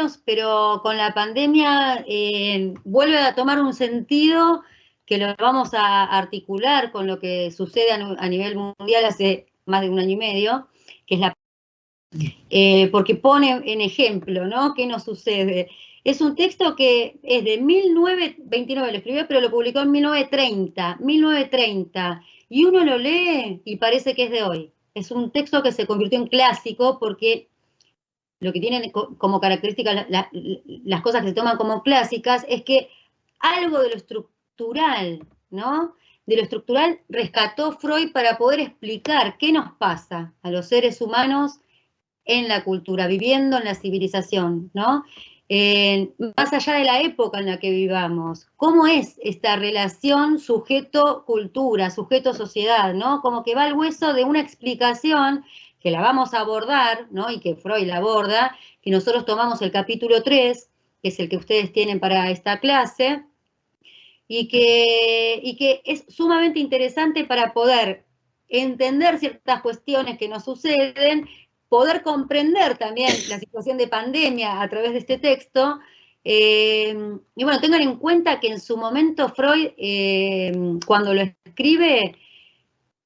años, pero con la pandemia vuelve a tomar un sentido que lo vamos a articular con lo que sucede a nivel mundial hace más de un año y medio, que es porque pone en ejemplo, ¿no? ¿Qué nos sucede? Es un texto que es de 1929, lo escribió, pero lo publicó en 1930, y uno lo lee y parece que es de hoy. Es un texto que se convirtió en clásico porque lo que tienen como característica las cosas que se toman como clásicas es que algo de lo estructural, ¿no? De lo estructural rescató Freud para poder explicar qué nos pasa a los seres humanos en la cultura, viviendo en la civilización, ¿no? Más allá de la época en la que vivamos, ¿cómo es esta relación sujeto-cultura, sujeto-sociedad, ¿no? Como que va al hueso de una explicación que la vamos a abordar, ¿no? Y que Freud la aborda, que nosotros tomamos el capítulo 3, que es el que ustedes tienen para esta clase, y que es sumamente interesante para poder entender ciertas cuestiones que nos suceden, poder comprender también la situación de pandemia a través de este texto. Y bueno, tengan en cuenta que en su momento Freud, cuando lo escribe,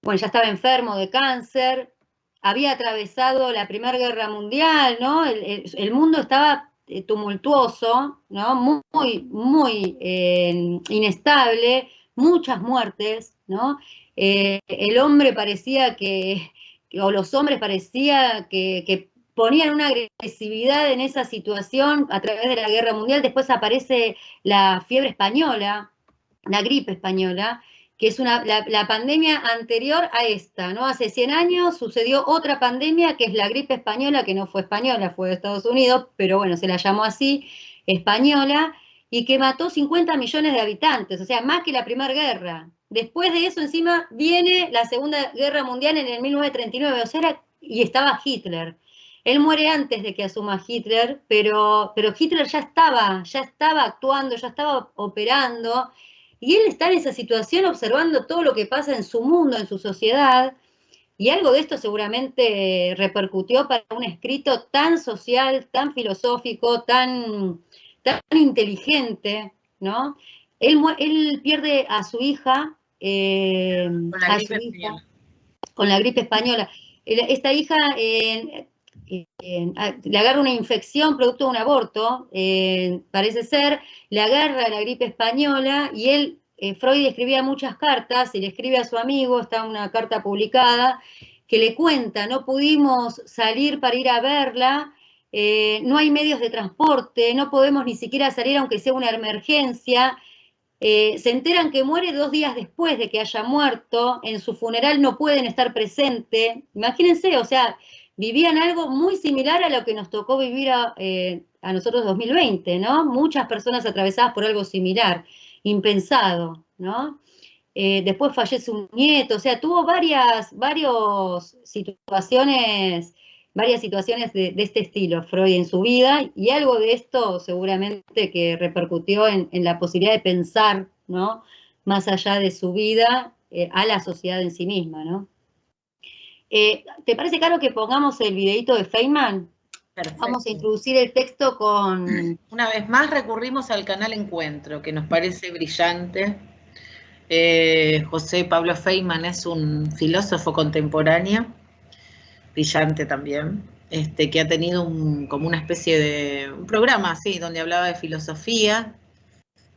bueno, ya estaba enfermo de cáncer, había atravesado la Primera Guerra Mundial, ¿no? El mundo estaba tumultuoso, ¿no? Muy inestable, muchas muertes, ¿no? El hombre parecía o los hombres parecía que ponían una agresividad en esa situación a través de la Guerra Mundial. Después aparece la fiebre española, la gripe española, que es la pandemia anterior a esta, ¿no? Hace 100 años sucedió otra pandemia, que es la gripe española, que no fue española, fue de Estados Unidos, pero bueno, se la llamó así, española, y que mató 50 millones de habitantes, o sea, más que la Primera Guerra. Después de eso, encima, viene la Segunda Guerra Mundial en el 1939, o sea, y estaba Hitler. Él muere antes de que asuma Hitler, pero Hitler ya estaba actuando, ya estaba operando, y él está en esa situación observando todo lo que pasa en su mundo, en su sociedad, y algo de esto seguramente repercutió para un escrito tan social, tan filosófico, tan inteligente, ¿no? Él pierde a su hija, con la gripe española. Esta hija le agarra una infección producto de un aborto, parece ser, le agarra la gripe española y él, Freud escribía muchas cartas y le escribe a su amigo, está una carta publicada, que le cuenta, no pudimos salir para ir a verla, no hay medios de transporte, no podemos ni siquiera salir aunque sea una emergencia. Se enteran que muere 2 días después de que haya muerto, en su funeral no pueden estar presentes. Imagínense, o sea, vivían algo muy similar a lo que nos tocó vivir a nosotros 2020, ¿no? Muchas personas atravesadas por algo similar, impensado, ¿no? Después fallece un nieto, o sea, tuvo varias situaciones de este estilo, Freud, en su vida, y algo de esto seguramente que repercutió en la posibilidad de pensar, ¿no? Más allá de su vida, a la sociedad en sí misma, ¿no? ¿Te parece, Caro, que pongamos el videito de Feynman? Perfecto. Vamos a introducir el texto con... Una vez más recurrimos al canal Encuentro, que nos parece brillante. José Pablo Feynman es un filósofo contemporáneo, brillante también, que ha tenido como una especie de un programa así, donde hablaba de filosofía,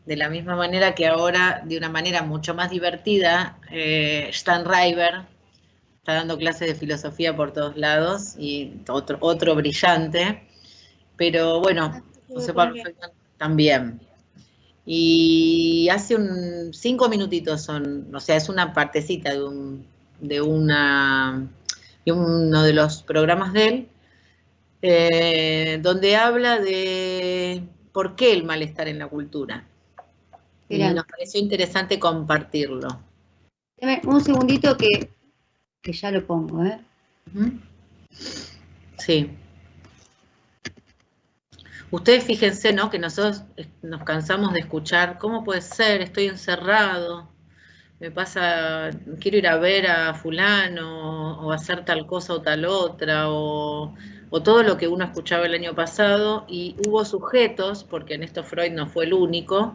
de la misma manera que ahora, de una manera mucho más divertida, Stan River está dando clases de filosofía por todos lados, y otro brillante, pero bueno, José Pablo Feynman también. Y hace 5 minutitos son, o sea, es una partecita de uno de los programas de él, donde habla de por qué el malestar en la cultura. Y nos pareció interesante compartirlo. Un segundito que ya lo pongo, ¿eh? Sí. Ustedes fíjense, ¿no? Que nosotros nos cansamos de escuchar, ¿cómo puede ser? Estoy encerrado, me pasa, quiero ir a ver a fulano, o hacer tal cosa o tal otra, o o todo lo que uno escuchaba el año pasado, y hubo sujetos, porque en esto Freud no fue el único,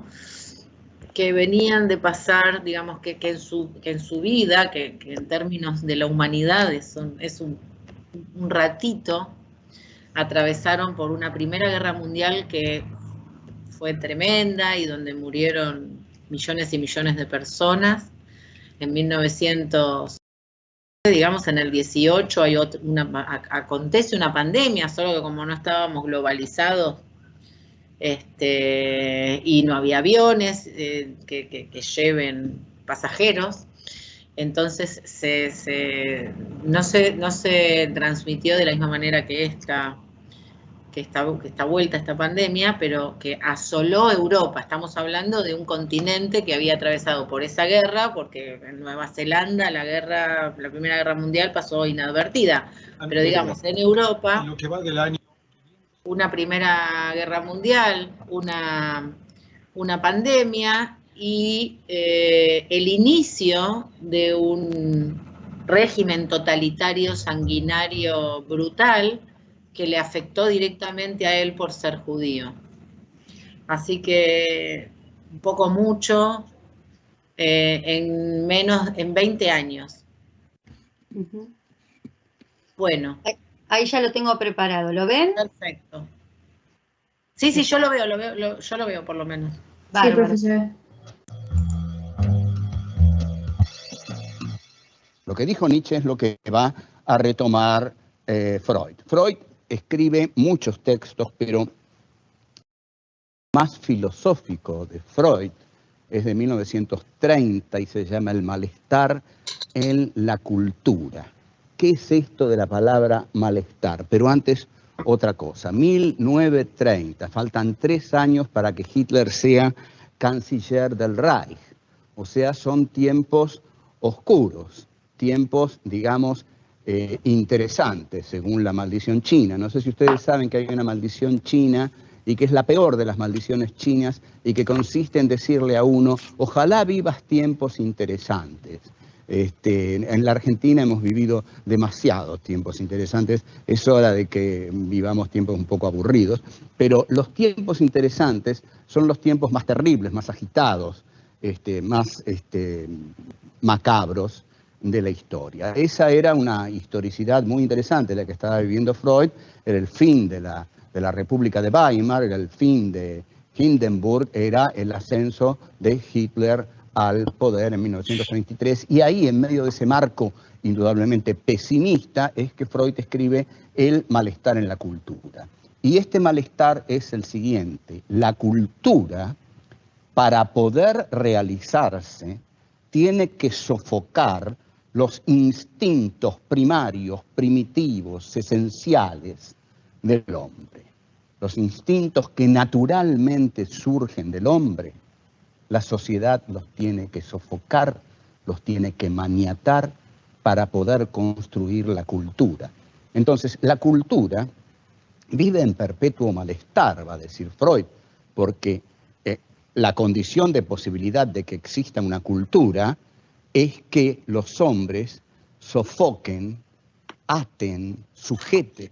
que venían de pasar, digamos, que en su vida, que en términos de la humanidad es un ratito, atravesaron por una Primera Guerra Mundial que fue tremenda y donde murieron millones y millones de personas. En 1900, digamos, en el 18 acontece una pandemia, solo que como no estábamos globalizados, y no había aviones que lleven pasajeros, entonces no se transmitió de la misma manera que esta vuelta, esta pandemia, pero que asoló Europa. Estamos hablando de un continente que había atravesado por esa guerra, porque en Nueva Zelanda la Primera Guerra Mundial pasó inadvertida, pero digamos, en Europa, en lo que va del año, una Primera Guerra Mundial, una pandemia y el inicio de un régimen totalitario, sanguinario, brutal, que le afectó directamente a él por ser judío. Así que un poco mucho en 20 años. Uh-huh. Bueno. Ahí ya lo tengo preparado, ¿lo ven? Perfecto. Sí, yo lo veo, yo lo veo por lo menos. Sí, profesora. Lo que dijo Nietzsche es lo que va a retomar Freud. Freud escribe muchos textos, pero más filosófico de Freud es de 1930 y se llama El malestar en la cultura. ¿Qué es esto de la palabra malestar? Pero antes, otra cosa. 1930, faltan 3 años para que Hitler sea canciller del Reich. O sea, son tiempos oscuros, tiempos, digamos, interesantes, según la maldición china. No sé si ustedes saben que hay una maldición china y que es la peor de las maldiciones chinas y que consiste en decirle a uno, ojalá vivas tiempos interesantes. En la Argentina hemos vivido demasiados tiempos interesantes, es hora de que vivamos tiempos un poco aburridos, pero los tiempos interesantes son los tiempos más terribles, más agitados, más macabros de la historia. Esa era una historicidad muy interesante la que estaba viviendo Freud, era el fin de la República de Weimar, era el fin de Hindenburg, era el ascenso de Hitler al poder en 1933, y ahí, en medio de ese marco indudablemente pesimista, es que Freud escribe El malestar en la cultura. Y este malestar es el siguiente: la cultura, para poder realizarse, tiene que sofocar los instintos primarios, primitivos, esenciales del hombre. Los instintos que naturalmente surgen del hombre, la sociedad los tiene que sofocar, los tiene que maniatar para poder construir la cultura. Entonces, la cultura vive en perpetuo malestar, va a decir Freud, porque la condición de posibilidad de que exista una cultura es que los hombres sofoquen, aten, sujeten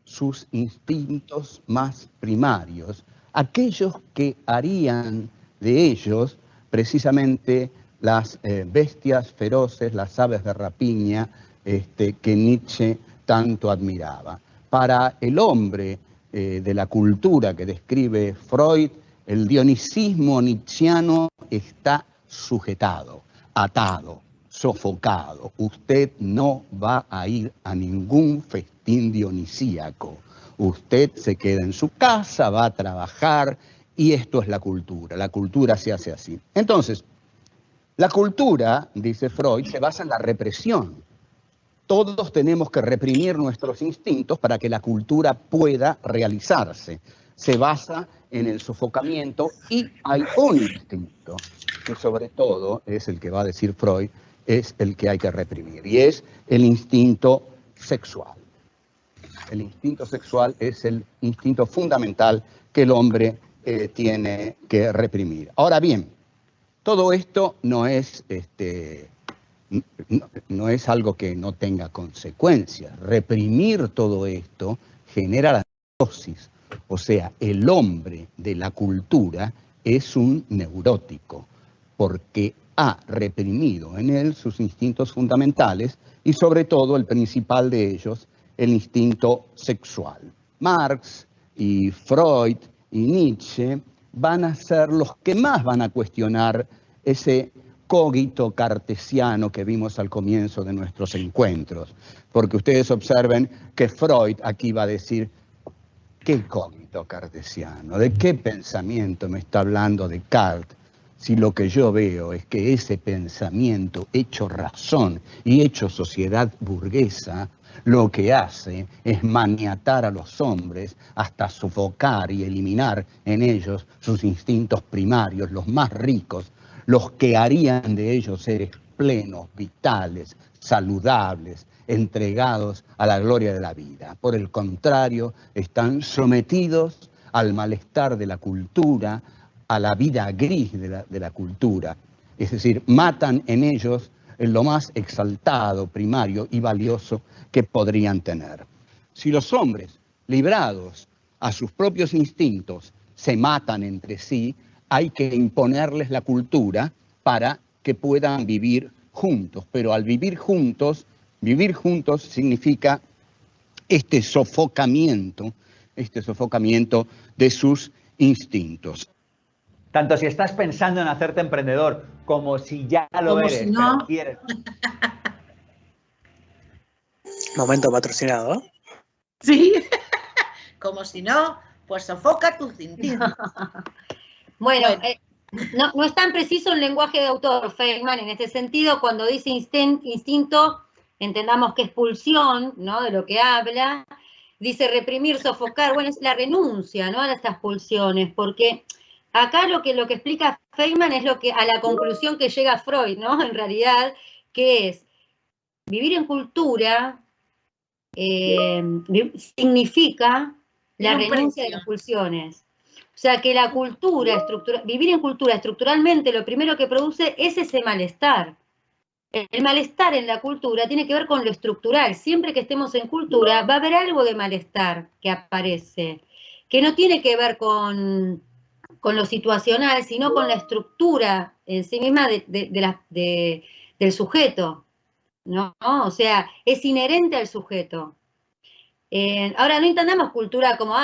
sus instintos más primarios, aquellos que harían de ellos precisamente las bestias feroces, las aves de rapiña que Nietzsche tanto admiraba. Para el hombre de la cultura que describe Freud, el dionisismo nietzscheano está sujetado, atado, sofocado. Usted no va a ir a ningún festín dionisíaco. Usted se queda en su casa, va a trabajar, y esto es la cultura se hace así. Entonces, la cultura, dice Freud, se basa en la represión. Todos tenemos que reprimir nuestros instintos para que la cultura pueda realizarse. Se basa en el sofocamiento y hay un instinto que sobre todo es el que va a decir Freud, es el que hay que reprimir, y es el instinto sexual. El instinto sexual es el instinto fundamental que el hombre tiene que reprimir. Ahora bien, todo esto no es algo que no tenga consecuencias. Reprimir todo esto genera la neurosis. O sea, el hombre de la cultura es un neurótico, porque ha reprimido en él sus instintos fundamentales y sobre todo el principal de ellos, el instinto sexual. Marx y Freud y Nietzsche van a ser los que más van a cuestionar ese cogito cartesiano que vimos al comienzo de nuestros encuentros. Porque ustedes observen que Freud aquí va a decir, ¿qué cogito cartesiano? ¿De qué pensamiento me está hablando Descartes? Si lo que yo veo es que ese pensamiento hecho razón y hecho sociedad burguesa, lo que hace es maniatar a los hombres hasta sofocar y eliminar en ellos sus instintos primarios, los más ricos, los que harían de ellos seres plenos, vitales, saludables, entregados a la gloria de la vida. Por el contrario, están sometidos al malestar de la cultura, a la vida gris de la cultura. Es decir, matan en ellos lo más exaltado, primario y valioso que podrían tener. Si los hombres, librados a sus propios instintos, se matan entre sí, hay que imponerles la cultura para que puedan vivir juntos. Pero al vivir juntos significa este sofocamiento de sus instintos. Tanto si estás pensando en hacerte emprendedor, como si ya lo Como eres, si no. pero quieres. Momento patrocinado. Sí, como si no, pues sofoca tus instintos. Bueno, no es tan preciso el lenguaje de autor Feynman en este sentido. Cuando dice instinto, entendamos que es pulsión, ¿no? De lo que habla. Dice reprimir, sofocar, bueno, es la renuncia, ¿no? A estas pulsiones, porque acá lo que explica Feynman es lo que a la conclusión que llega Freud, ¿no? En realidad, que es vivir en cultura significa la renuncia de las pulsiones. O sea, que la cultura, vivir en cultura estructuralmente, lo primero que produce es ese malestar. El malestar en la cultura tiene que ver con lo estructural. Siempre que estemos en cultura va a haber algo de malestar que aparece, que no tiene que ver con lo situacional, sino con la estructura en sí misma del sujeto, ¿no? O sea, es inherente al sujeto. Ahora, no entendamos cultura como,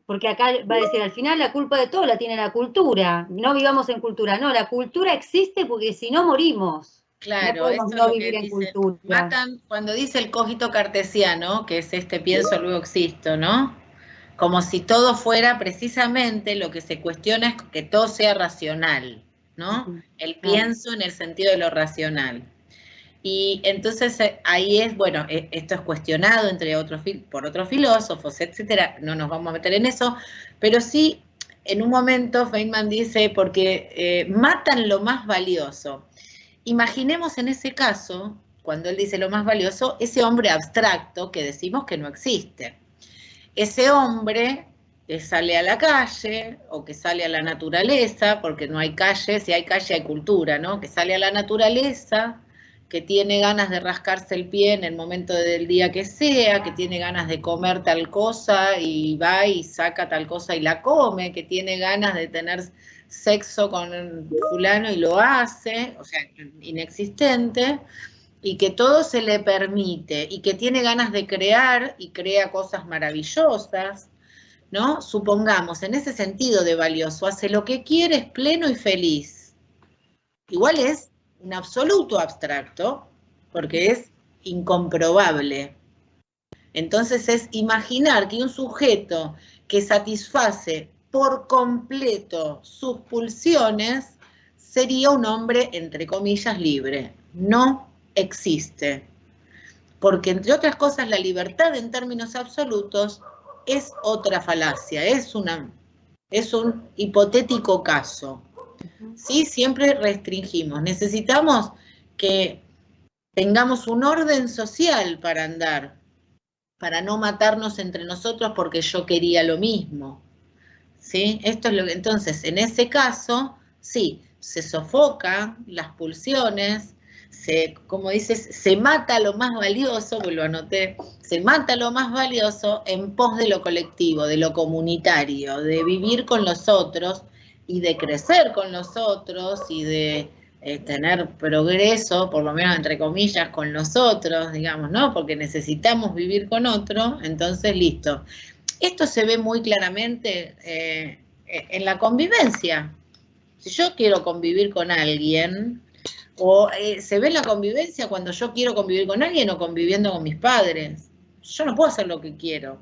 porque acá va a decir, al final la culpa de todo la tiene la cultura, no vivamos en cultura. No, la cultura existe porque si no morimos. Claro, no podemos esto no es lo vivir que en dice, cultura. matan, cuando dice el cogito cartesiano, que es pienso, luego existo, ¿no? Como si todo fuera precisamente, lo que se cuestiona es que todo sea racional, ¿no? El pienso en el sentido de lo racional. Y entonces ahí es, bueno, esto es cuestionado por otros filósofos, etcétera, no nos vamos a meter en eso, pero sí, en un momento Feynman dice, porque matan lo más valioso. Imaginemos en ese caso, cuando él dice lo más valioso, ese hombre abstracto que decimos que no existe. Ese hombre que sale a la calle o que sale a la naturaleza, porque no hay calle, si hay calle hay cultura, ¿no? Que sale a la naturaleza, que tiene ganas de rascarse el pie en el momento del día que sea, que tiene ganas de comer tal cosa y va y saca tal cosa y la come, que tiene ganas de tener sexo con fulano y lo hace, o sea, inexistente, y que todo se le permite, y que tiene ganas de crear y crea cosas maravillosas, ¿no? Supongamos, en ese sentido de valioso, hace lo que quiere, es pleno y feliz. Igual es un absoluto abstracto, porque es incomprobable. Entonces es imaginar que un sujeto que satisface por completo sus pulsiones sería un hombre, entre comillas, libre. No existe. Porque, entre otras cosas, la libertad en términos absolutos es otra falacia, es un hipotético caso. ¿Sí? Siempre restringimos. Necesitamos que tengamos un orden social para andar, para no matarnos entre nosotros porque yo quería lo mismo. ¿Sí? Esto es lo que, entonces, en ese caso, sí, se sofocan las pulsiones, como dices, se mata lo más valioso, pues lo anoté, se mata lo más valioso en pos de lo colectivo, de lo comunitario, de vivir con los otros y de crecer con los otros y de tener progreso, por lo menos entre comillas, con los otros, digamos, ¿no? Porque necesitamos vivir con otro, entonces listo. Esto se ve muy claramente en la convivencia. Si yo quiero convivir con alguien, o se ve en la convivencia cuando yo quiero convivir con alguien o conviviendo con mis padres. Yo no puedo hacer lo que quiero.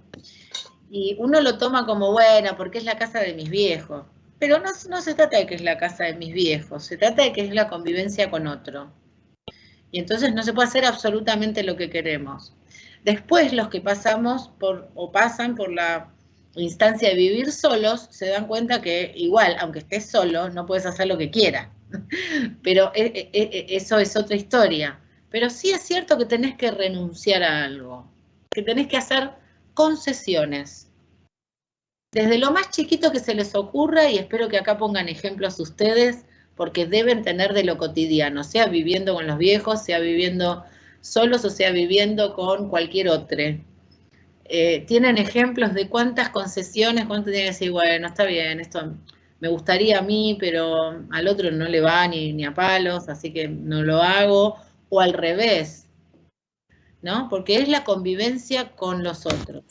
Y uno lo toma como, bueno, porque es la casa de mis viejos. Pero no se trata de que es la casa de mis viejos, se trata de que es la convivencia con otro. Y entonces no se puede hacer absolutamente lo que queremos. Después los que pasan por la instancia de vivir solos, se dan cuenta que igual, aunque estés solo, no puedes hacer lo que quieras. Pero eso es otra historia. Pero sí es cierto que tenés que renunciar a algo, que tenés que hacer concesiones. Desde lo más chiquito que se les ocurra, y espero que acá pongan ejemplos ustedes, porque deben tener de lo cotidiano, sea viviendo con los viejos, sea viviendo solos o sea viviendo con cualquier otro. Tienen ejemplos de cuántas concesiones, cuánto tienen que decir, bueno, está bien, esto me gustaría a mí, pero al otro no le va ni a palos, así que no lo hago, o al revés, ¿no? Porque es la convivencia con los otros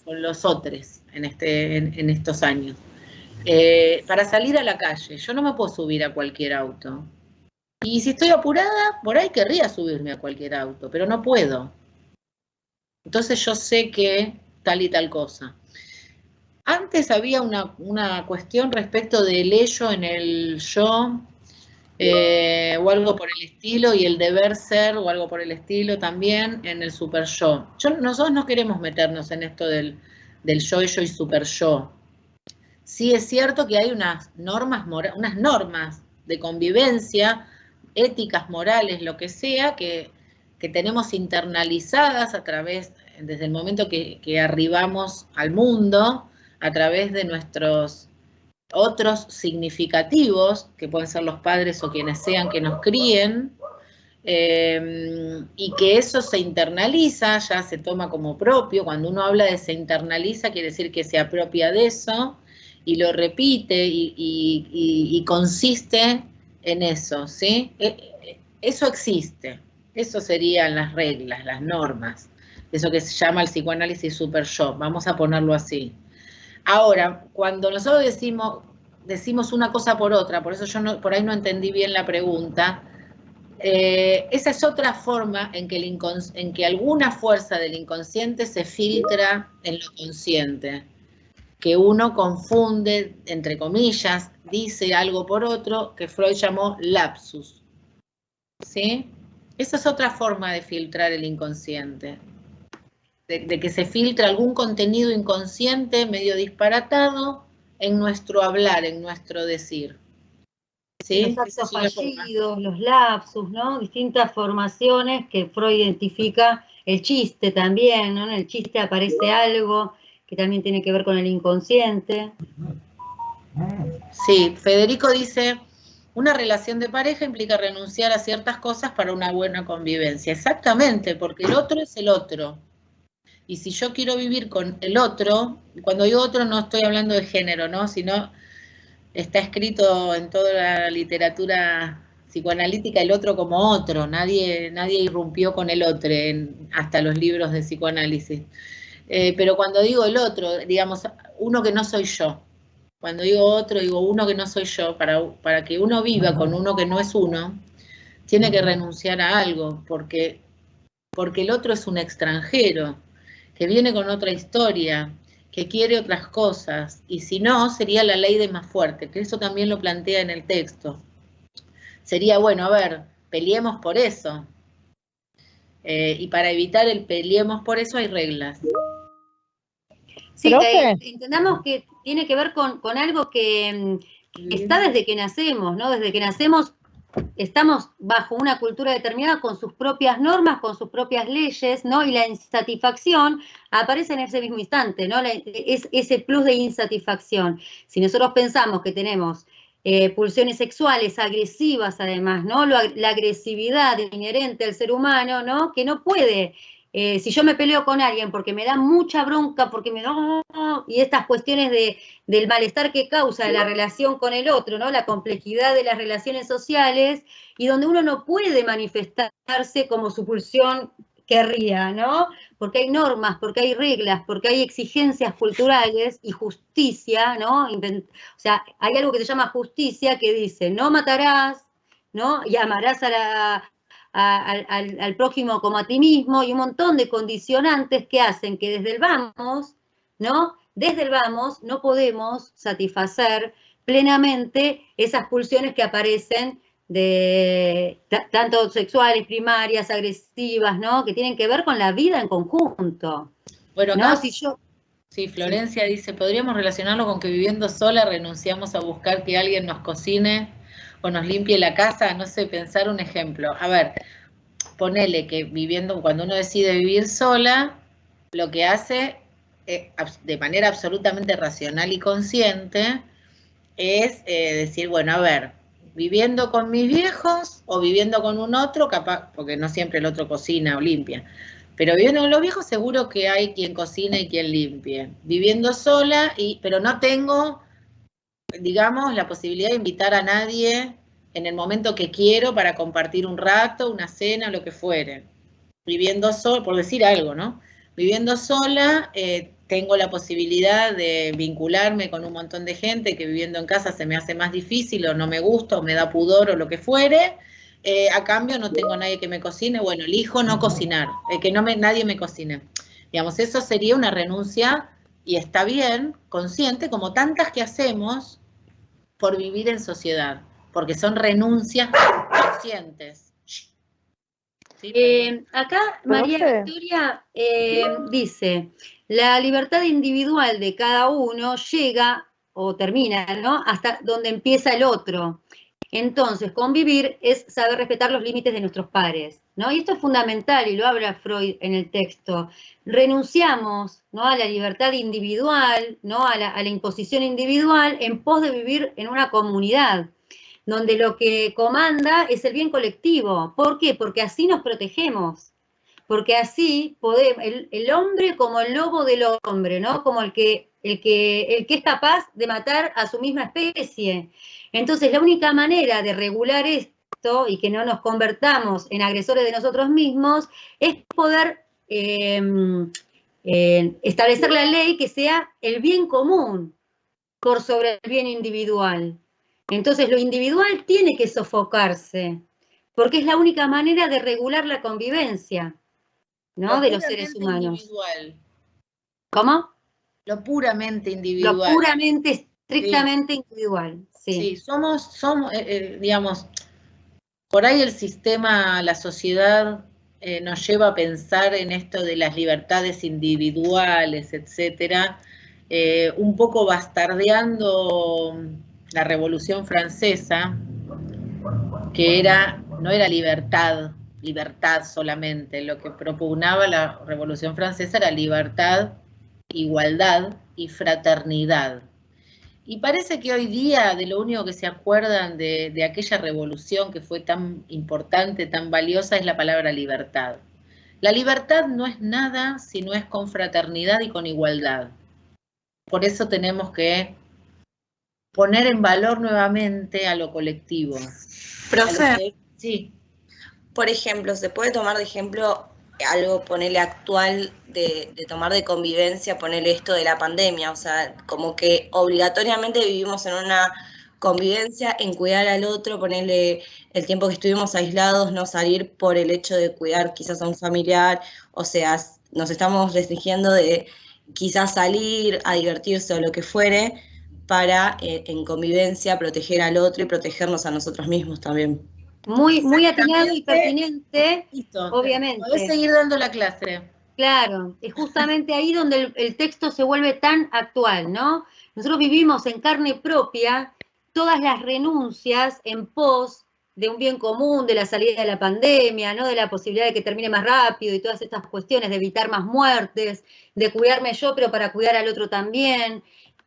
en estos años. Para salir a la calle, yo no me puedo subir a cualquier auto. Y si estoy apurada, por ahí querría subirme a cualquier auto, pero no puedo. Entonces yo sé que tal y tal cosa. Antes había una cuestión respecto del ello en el yo, o algo por el estilo, y el deber ser, o algo por el estilo también, en el super yo. Nosotros no queremos meternos en esto del yo, ello y super yo. Sí es cierto que hay unas normas de convivencia, éticas, morales, lo que sea, que tenemos internalizadas desde el momento que arribamos al mundo, a través de nuestros otros significativos, que pueden ser los padres o quienes sean que nos críen, y que eso se internaliza, ya se toma como propio. Cuando uno habla de se internaliza, quiere decir que se apropia de eso, y lo repite, y consiste en eso, ¿sí? Eso existe, eso serían las reglas, las normas, eso que se llama el psicoanálisis super yo, vamos a ponerlo así. Ahora, cuando nosotros decimos una cosa por otra, por eso yo por ahí no entendí bien la pregunta, esa es otra forma en que alguna fuerza del inconsciente se filtra en lo consciente, que uno confunde, entre comillas, dice algo por otro, que Freud llamó lapsus. ¿Sí? Esa es otra forma de filtrar el inconsciente. De que se filtra algún contenido inconsciente medio disparatado en nuestro hablar, en nuestro decir. ¿Sí? Los actos fallidos, los lapsus, ¿no? Distintas formaciones que Freud identifica, el chiste también, ¿no? En el chiste aparece algo que también tiene que ver con el inconsciente. Sí, Federico dice, una relación de pareja implica renunciar a ciertas cosas para una buena convivencia. Exactamente, porque el otro es el otro. Y si yo quiero vivir con el otro, cuando digo otro no estoy hablando de género, ¿no? Sino está escrito en toda la literatura psicoanalítica el otro como otro, nadie irrumpió con el otro, hasta los libros de psicoanálisis. Pero cuando digo el otro, digamos, uno que no soy yo. Cuando digo otro, digo uno que no soy yo. Para que uno viva con uno que no es uno, tiene que renunciar a algo, porque el otro es un extranjero, que viene con otra historia, que quiere otras cosas, y si no, sería la ley de más fuerte, que eso también lo plantea en el texto. Sería, bueno, a ver, peleemos por eso. Y para evitar el peleemos por eso hay reglas. Sí, entendamos que tiene que ver con algo que está desde que nacemos, ¿no? Desde que nacemos estamos bajo una cultura determinada con sus propias normas, con sus propias leyes, ¿no? Y la insatisfacción aparece en ese mismo instante, ¿no? Es ese plus de insatisfacción. Si nosotros pensamos que tenemos pulsiones sexuales agresivas además, ¿no? La agresividad inherente al ser humano, ¿no? Que no puede, si yo me peleo con alguien porque me da mucha bronca, porque me da, y estas cuestiones del malestar que causa la relación con el otro, ¿no? La complejidad de las relaciones sociales, y donde uno no puede manifestarse como su pulsión querría, ¿no? Porque hay normas, porque hay reglas, porque hay exigencias culturales y justicia, ¿no? O sea, hay algo que se llama justicia que dice, no matarás, ¿no? Y amarás al prójimo como a ti mismo, y un montón de condicionantes que hacen que desde el vamos, ¿no? Desde el vamos no podemos satisfacer plenamente esas pulsiones que aparecen tanto sexuales, primarias, agresivas, ¿no? Que tienen que ver con la vida en conjunto. Bueno, acá, ¿no? sí, Florencia dice, podríamos relacionarlo con que viviendo sola renunciamos a buscar que alguien nos cocine o nos limpie la casa, no sé, pensar un ejemplo. A ver, ponele que cuando uno decide vivir sola, lo que hace de manera absolutamente racional y consciente es decir, bueno, a ver, viviendo con mis viejos o viviendo con un otro, capaz, porque no siempre el otro cocina o limpia, pero viviendo con los viejos seguro que hay quien cocine y quien limpie. Viviendo sola, pero no tengo, digamos, la posibilidad de invitar a nadie en el momento que quiero para compartir un rato, una cena, lo que fuere. Viviendo sola, por decir algo, ¿no? Viviendo sola, tengo la posibilidad de vincularme con un montón de gente que viviendo en casa se me hace más difícil o no me gusta o me da pudor o lo que fuere. A cambio no tengo nadie que me cocine, bueno, elijo no cocinar, que nadie me cocine. Digamos, eso sería una renuncia, y está bien, consciente, como tantas que hacemos por vivir en sociedad, porque son renuncias conscientes. Sí, acá María Victoria dice, la libertad individual de cada uno llega o termina, ¿no? Hasta donde empieza el otro. Entonces, convivir es saber respetar los límites de nuestros pares, ¿no? Y esto es fundamental, y lo habla Freud en el texto. Renunciamos, ¿no?, a la libertad individual, ¿no?, a la imposición individual en pos de vivir en una comunidad, donde lo que comanda es el bien colectivo. ¿Por qué? Porque así nos protegemos, porque así podemos, el hombre como el lobo del hombre, ¿no? Como el que es capaz de matar a su misma especie. Entonces, la única manera de regular esto y que no nos convertamos en agresores de nosotros mismos es poder establecer la ley que sea el bien común por sobre el bien individual. Entonces, lo individual tiene que sofocarse, porque es la única manera de regular la convivencia, ¿no?, de los seres humanos. Individual. ¿Cómo? Lo puramente individual. Lo puramente, estrictamente individual. Sí, somos digamos, por ahí el sistema, la sociedad nos lleva a pensar en esto de las libertades individuales, etcétera, un poco bastardeando la Revolución Francesa, que no era libertad solamente, lo que propugnaba la Revolución Francesa era libertad, igualdad y fraternidad. Y parece que hoy día de lo único que se acuerdan de aquella revolución que fue tan importante, tan valiosa, es la palabra libertad. La libertad no es nada si no es con fraternidad y con igualdad. Por eso tenemos que poner en valor nuevamente a lo colectivo. Profe, sí. Por ejemplo, ¿se puede tomar de ejemplo algo, ponerle actual, de tomar de convivencia, ponerle esto de la pandemia? O sea, como que obligatoriamente vivimos en una convivencia, en cuidar al otro, ponerle el tiempo que estuvimos aislados, no salir por el hecho de cuidar quizás a un familiar, o sea, nos estamos restringiendo de quizás salir a divertirse o lo que fuere, para en convivencia proteger al otro y protegernos a nosotros mismos también. Muy atinado y pertinente. Listo, obviamente. Podés seguir dando la clase. Claro, es justamente ahí donde el texto se vuelve tan actual, ¿no? Nosotros vivimos en carne propia todas las renuncias en pos de un bien común, de la salida de la pandemia, ¿no?, de la posibilidad de que termine más rápido y todas estas cuestiones de evitar más muertes, de cuidarme yo pero para cuidar al otro también.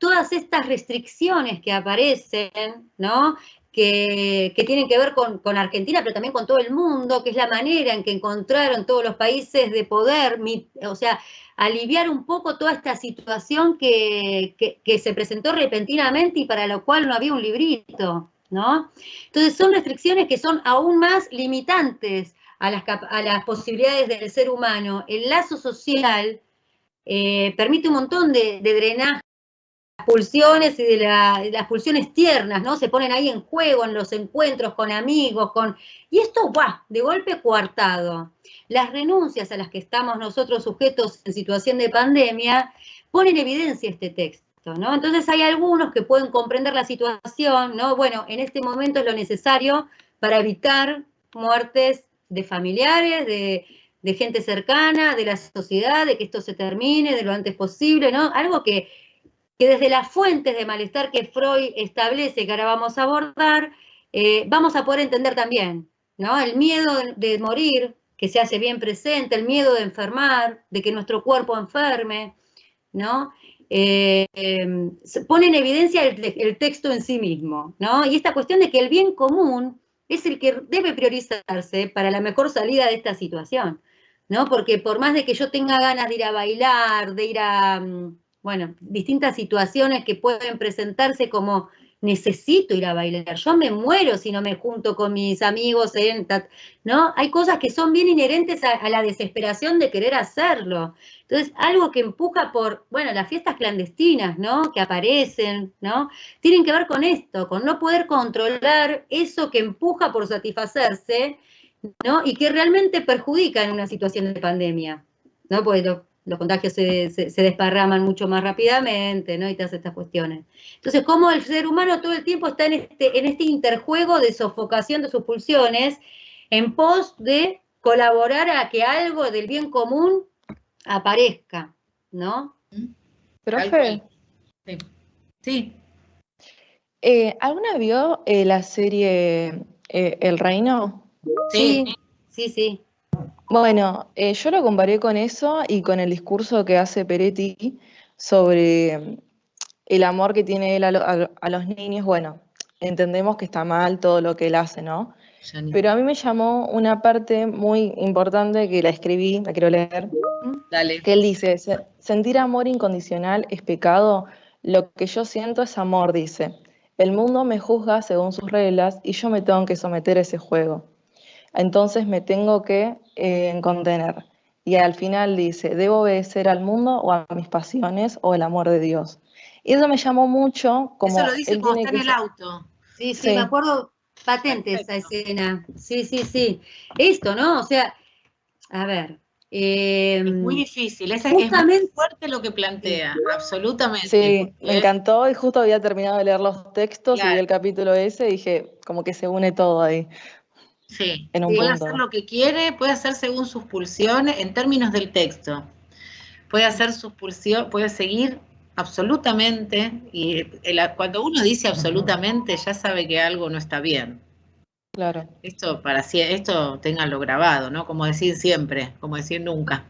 todas estas restricciones que aparecen, ¿no? Que tienen que ver con Argentina, pero también con todo el mundo, que es la manera en que encontraron todos los países de poder, o sea, aliviar un poco toda esta situación que se presentó repentinamente y para lo cual no había un librito, ¿no? Entonces son restricciones que son aún más limitantes a las posibilidades del ser humano. El lazo social permite un montón de drenaje, las pulsiones y de las pulsiones tiernas, ¿no? Se ponen ahí en juego en los encuentros con amigos, y esto, ¡buah!, de golpe coartado. Las renuncias a las que estamos nosotros sujetos en situación de pandemia ponen en evidencia este texto, ¿no? Entonces hay algunos que pueden comprender la situación, ¿no? Bueno, en este momento es lo necesario para evitar muertes de familiares, de gente cercana, de la sociedad, de que esto se termine de lo antes posible, ¿no? Algo que desde las fuentes de malestar que Freud establece, que ahora vamos a abordar, vamos a poder entender también, ¿no? El miedo de morir, que se hace bien presente, el miedo de enfermar, de que nuestro cuerpo enferme, ¿no? Pone en evidencia el texto en sí mismo, ¿no? Y esta cuestión de que el bien común es el que debe priorizarse para la mejor salida de esta situación, ¿no? Porque por más de que yo tenga ganas de ir a bailar, de ir a, bueno, distintas situaciones que pueden presentarse como necesito ir a bailar, yo me muero si no me junto con mis amigos, ¿no? Hay cosas que son bien inherentes a la desesperación de querer hacerlo. Entonces, algo que empuja por, bueno, las fiestas clandestinas, ¿no? Que aparecen, ¿no? Tienen que ver con esto, con no poder controlar eso que empuja por satisfacerse, ¿no? Y que realmente perjudica en una situación de pandemia, ¿no? Porque los contagios se desparraman mucho más rápidamente, ¿no? Y todas estas cuestiones. Entonces, cómo el ser humano todo el tiempo está en este interjuego de sofocación de sus pulsiones en pos de colaborar a que algo del bien común aparezca, ¿no? Profe. Sí. ¿Alguna vio la serie El Reino? Sí. Bueno, yo lo comparé con eso y con el discurso que hace Peretti sobre el amor que tiene él a los niños. Bueno, entendemos que está mal todo lo que él hace, ¿no? Pero a mí me llamó una parte muy importante que la escribí, la quiero leer. Dale. Que él dice, sentir amor incondicional es pecado, lo que yo siento es amor, dice. El mundo me juzga según sus reglas y yo me tengo que someter a ese juego. Entonces me tengo que contener. Y al final dice, ¿debo obedecer al mundo o a mis pasiones o el amor de Dios? Y eso me llamó mucho. Como eso lo dice cuando está en el auto. Sí, me acuerdo patente esa escena. Sí. Esto, ¿no? O sea, a ver. Es muy difícil, es muy fuerte lo que plantea, absolutamente. Sí, me encantó y justo había terminado de leer los textos y vi el capítulo ese y dije, como que se une todo ahí. Sí, puede hacer lo que quiere, puede hacer según sus pulsiones, en términos del texto. Puede hacer sus pulsiones, puede seguir absolutamente, y cuando uno dice absolutamente ya sabe que algo no está bien. Claro. Esto ténganlo grabado, ¿no? Como decir siempre, como decir nunca.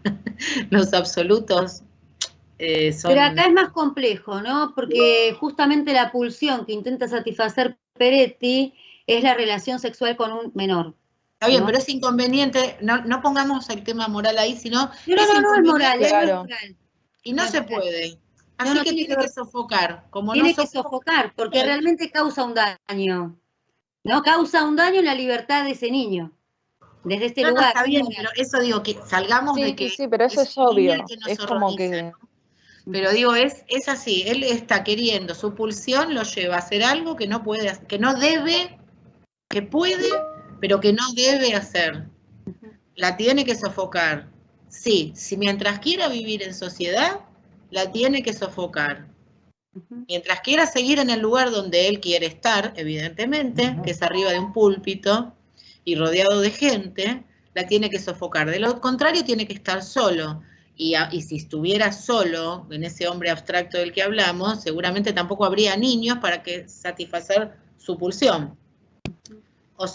Los absolutos son... Pero acá es más complejo, ¿no? Porque justamente la pulsión que intenta satisfacer Peretti es la relación sexual con un menor. Está bien, ¿no? Pero es inconveniente, no pongamos el tema moral ahí, sino... No, es moral, claro. Es moral. Y no se puede. Así que tiene que sofocar. Tiene que sofocar, porque realmente causa un daño. ¿No? Causa un daño en la libertad de ese niño. Desde este lugar. Está bien, pero eso digo, que salgamos de que... Sí, pero eso es obvio. Es como que... ¿no? Pero digo, es así, él está queriendo, su pulsión lo lleva a hacer algo que no puede, que no debe, que puede, pero que no debe hacer. La tiene que sofocar. Sí, si mientras quiera vivir en sociedad, la tiene que sofocar. Mientras quiera seguir en el lugar donde él quiere estar, evidentemente, que es arriba de un púlpito y rodeado de gente, la tiene que sofocar. De lo contrario, tiene que estar solo. Y si estuviera solo, en ese hombre abstracto del que hablamos, seguramente tampoco habría niños para que satisfacer su pulsión. O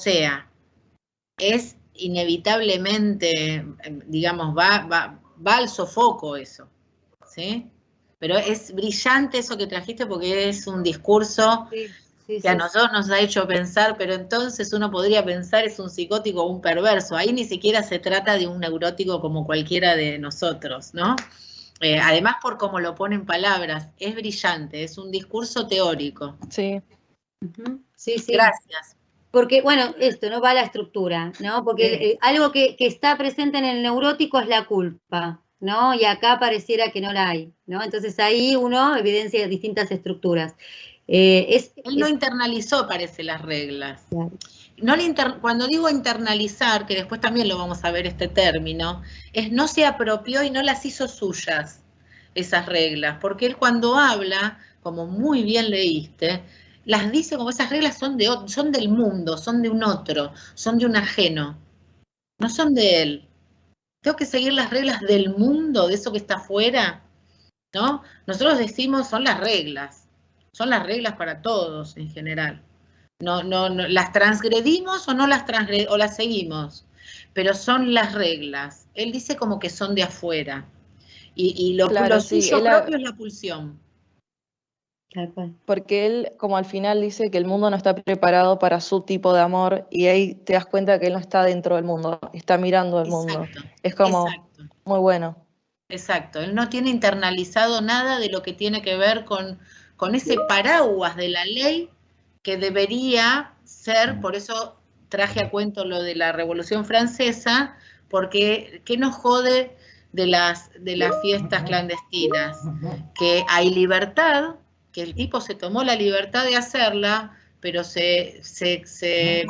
es inevitablemente, digamos, va al sofoco eso, ¿sí? Pero es brillante eso que trajiste porque es un discurso que a nosotros nos ha hecho pensar, pero entonces uno podría pensar es un psicótico o un perverso. Ahí ni siquiera se trata de un neurótico como cualquiera de nosotros, ¿no? Además por cómo lo pone en palabras, es brillante, es un discurso teórico. Sí. Sí. Gracias. Porque, bueno, esto no va a la estructura, ¿no? Porque algo que está presente en el neurótico es la culpa, ¿no? Y acá pareciera que no la hay, ¿no? Entonces ahí uno evidencia distintas estructuras. Él no internalizó, parece, las reglas. Claro. Cuando digo internalizar, que después también lo vamos a ver este término, es no se apropió y no las hizo suyas, esas reglas. Porque él cuando habla, como muy bien leíste, las dice como esas reglas son del mundo, son de un otro, son de un ajeno, no son de él. Tengo que seguir las reglas del mundo, de eso que está afuera, ¿no? Nosotros decimos son las reglas para todos en general. No, las transgredimos o no o las seguimos, pero son las reglas. Él dice como que son de afuera. Y lo suyo propio es la pulsión. Porque él, como al final dice que el mundo no está preparado para su tipo de amor, y ahí te das cuenta que él no está dentro del mundo, está mirando el mundo. Es como muy bueno. Exacto, él no tiene internalizado nada de lo que tiene que ver con ese paraguas de la ley que debería ser, por eso traje a cuento lo de la Revolución Francesa, porque ¿qué nos jode de las fiestas clandestinas? Que hay libertad, que el tipo se tomó la libertad de hacerla, pero se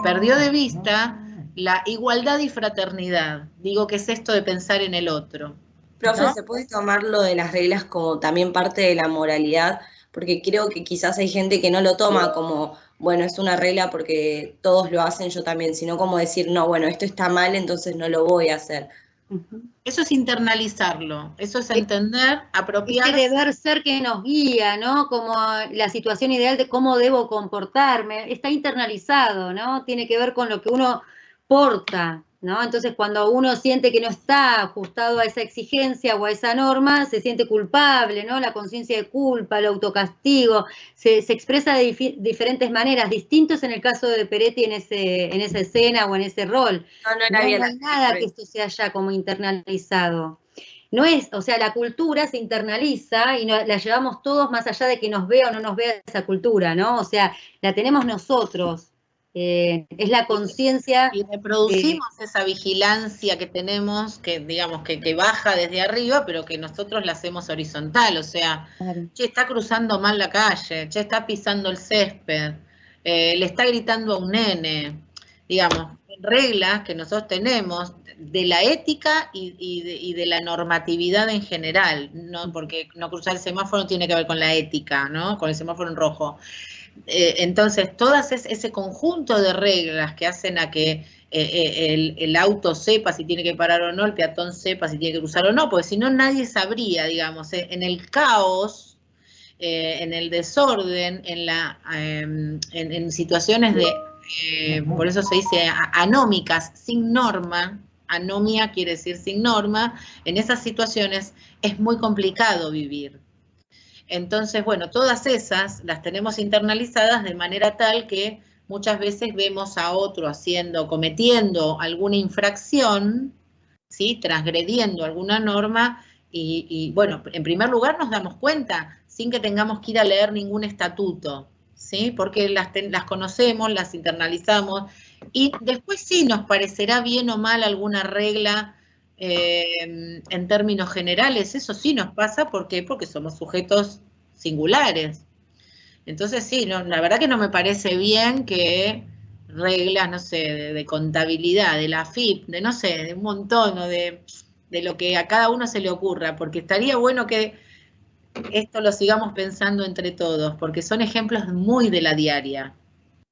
perdió de vista la igualdad y fraternidad. Digo, ¿qué es esto de pensar en el otro? Profe, ¿no? ¿Se puede tomar lo de las reglas como también parte de la moralidad? Porque creo que quizás hay gente que no lo toma como, bueno, es una regla porque todos lo hacen, yo también, sino como decir, no, bueno, esto está mal, entonces no lo voy a hacer. Eso es internalizarlo, eso es entender, apropiarse. Ese deber ser que nos guía, ¿no? Como la situación ideal de cómo debo comportarme, está internalizado, ¿no? Tiene que ver con lo que uno porta, ¿no? Entonces cuando uno siente que no está ajustado a esa exigencia o a esa norma, se siente culpable, ¿no? La conciencia de culpa, el autocastigo, se expresa de diferentes maneras, distintos en el caso de Peretti en esa escena o en ese rol. No hay nada que esto se haya como internalizado. No es, o sea, la cultura se internaliza y la llevamos todos más allá de que nos vea o no nos vea esa cultura, ¿no? O sea, la tenemos nosotros. Es la conciencia. Y reproducimos esa vigilancia que tenemos, que digamos que baja desde arriba, pero que nosotros la hacemos horizontal, o sea, che, está cruzando mal la calle, che, está pisando el césped, le está gritando a un nene, digamos, reglas que nosotros tenemos de la ética y de la normatividad en general, ¿no? Porque no cruzar el semáforo tiene que ver con la ética, ¿no? Con el semáforo en rojo. Entonces, todas ese conjunto de reglas que hacen a que el auto sepa si tiene que parar o no, el peatón sepa si tiene que cruzar o no, porque si no nadie sabría, digamos, en el caos, en el desorden, en situaciones de, por eso se dice anómicas, sin norma, anomia quiere decir sin norma, en esas situaciones es muy complicado vivir. Entonces, bueno, todas esas las tenemos internalizadas de manera tal que muchas veces vemos a otro cometiendo alguna infracción, ¿sí? Transgrediendo alguna norma y, bueno, en primer lugar nos damos cuenta sin que tengamos que ir a leer ningún estatuto, ¿sí? Porque las conocemos, las internalizamos y después sí nos parecerá bien o mal alguna regla en términos generales, eso sí nos pasa, ¿por qué? Porque somos sujetos singulares. Entonces sí, la verdad que no me parece bien que reglas, no sé, de contabilidad, de la AFIP, de no sé, de un montón, o de lo que a cada uno se le ocurra, porque estaría bueno que esto lo sigamos pensando entre todos, porque son ejemplos muy de la diaria.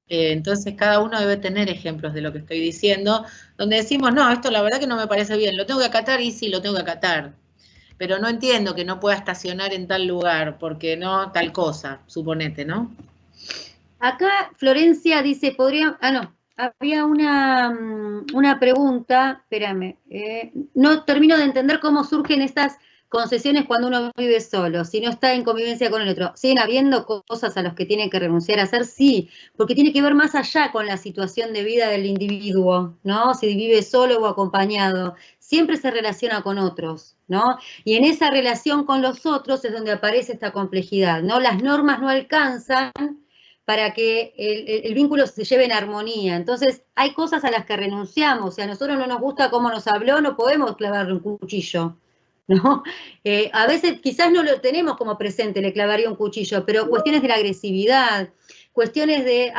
Entonces cada uno debe tener ejemplos de lo que estoy diciendo, donde decimos, no, esto la verdad que no me parece bien, lo tengo que acatar y sí, lo tengo que acatar, pero no entiendo que no pueda estacionar en tal lugar, porque no tal cosa, suponete, ¿no? Acá Florencia dice, había una pregunta, espérame, no termino de entender cómo surgen estas concesiones cuando uno vive solo, si no está en convivencia con el otro, ¿siguen habiendo cosas a las que tienen que renunciar a hacer? Sí, porque tiene que ver más allá con la situación de vida del individuo, ¿no? Si vive solo o acompañado, siempre se relaciona con otros, ¿no? Y en esa relación con los otros es donde aparece esta complejidad, ¿no? Las normas no alcanzan para que el vínculo se lleve en armonía. Entonces, hay cosas a las que renunciamos. Si a nosotros no nos gusta cómo nos habló, no podemos clavarle un cuchillo, ¿no? A veces quizás no lo tenemos como presente, le clavaría un cuchillo, pero cuestiones de la agresividad, cuestiones de,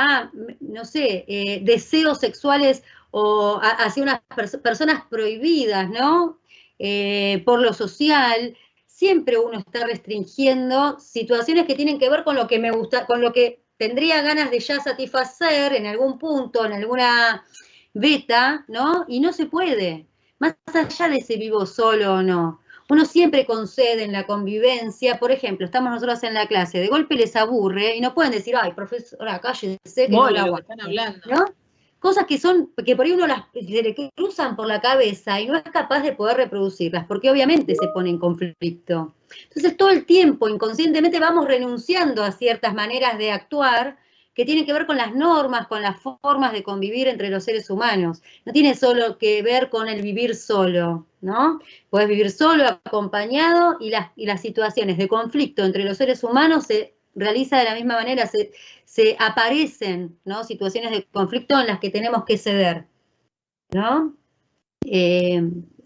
no sé, deseos sexuales o hacia unas personas prohibidas, ¿no? Por lo social, siempre uno está restringiendo situaciones que tienen que ver con lo que me gusta, con lo que tendría ganas de ya satisfacer en algún punto, en alguna beta, ¿no? Y no se puede, más allá de si vivo solo o no. Uno siempre concede en la convivencia, por ejemplo, estamos nosotros en la clase, de golpe les aburre y no pueden decir, ay, profesora, cállese, que no la aguanto, están hablando, ¿no? Cosas que por ahí uno se le cruzan por la cabeza y no es capaz de poder reproducirlas, porque obviamente se pone en conflicto. Entonces todo el tiempo, inconscientemente, vamos renunciando a ciertas maneras de actuar que tienen que ver con las normas, con las formas de convivir entre los seres humanos. No tiene solo que ver con el vivir solo, ¿no? Podés vivir solo, acompañado, y las situaciones de conflicto entre los seres humanos se realiza de la misma manera, se aparecen, ¿no? Situaciones de conflicto en las que tenemos que ceder, ¿no?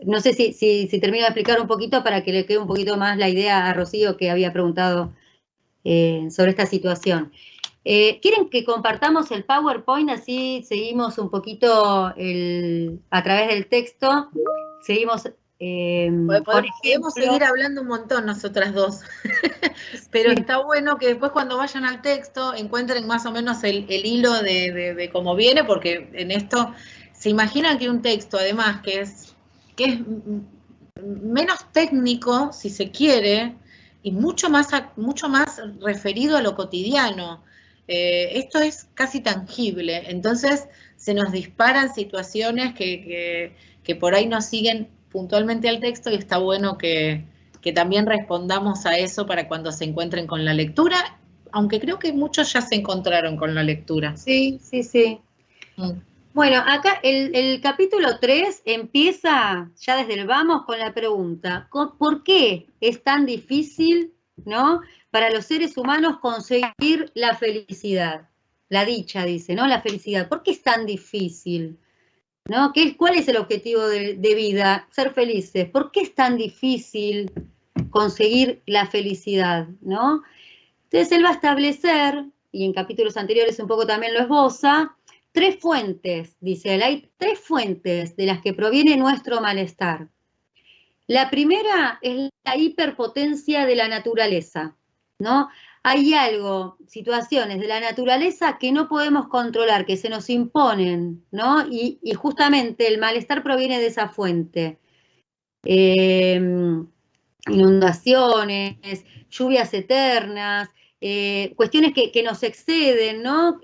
No sé si termino de explicar un poquito para que le quede un poquito más la idea a Rocío, que había preguntado sobre esta situación. ¿Quieren que compartamos el PowerPoint? Así seguimos un poquito a través del texto, seguimos... podemos seguir hablando un montón nosotras dos, pero sí, está bueno que después cuando vayan al texto encuentren más o menos el hilo de cómo viene, porque en esto se imaginan que un texto, además, que es menos técnico, si se quiere, y mucho más referido a lo cotidiano. Esto es casi tangible, entonces se nos disparan situaciones que por ahí nos siguen puntualmente al texto, y está bueno que también respondamos a eso para cuando se encuentren con la lectura, aunque creo que muchos ya se encontraron con la lectura. Sí. Bueno, acá el capítulo 3 empieza ya desde el vamos con la pregunta, ¿por qué es tan difícil, ¿no?, para los seres humanos conseguir la felicidad? La dicha, dice, ¿no? La felicidad. ¿Por qué es tan difícil? ¿No? ¿Cuál es el objetivo de vida? Ser felices. ¿Por qué es tan difícil conseguir la felicidad? ¿No? Entonces él va a establecer, y en capítulos anteriores un poco también lo esboza, 3 fuentes, dice él, hay 3 fuentes de las que proviene nuestro malestar. La primera es la hiperpotencia de la naturaleza, ¿no? Hay algo, situaciones de la naturaleza que no podemos controlar, que se nos imponen, ¿no? Y justamente el malestar proviene de esa fuente. Inundaciones, lluvias eternas, cuestiones que nos exceden, ¿no?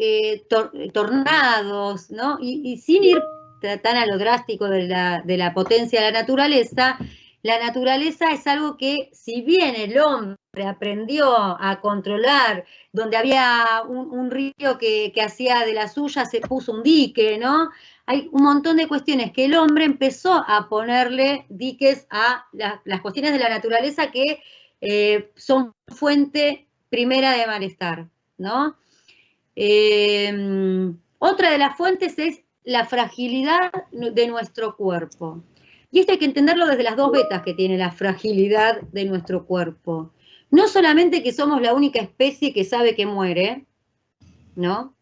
Tornados, ¿no? Y sin ir tan a lo drástico de la potencia de la naturaleza es algo que, si bien el hombre aprendió a controlar, donde había un río que hacía de la suya, se puso un dique, ¿no? Hay un montón de cuestiones que el hombre empezó a ponerle diques a las cuestiones de la naturaleza que son fuente primera de malestar, ¿no? Otra de las fuentes es la fragilidad de nuestro cuerpo. Y esto hay que entenderlo desde las 2 vetas que tiene la fragilidad de nuestro cuerpo. No solamente que somos la única especie que sabe que muere, ¿no?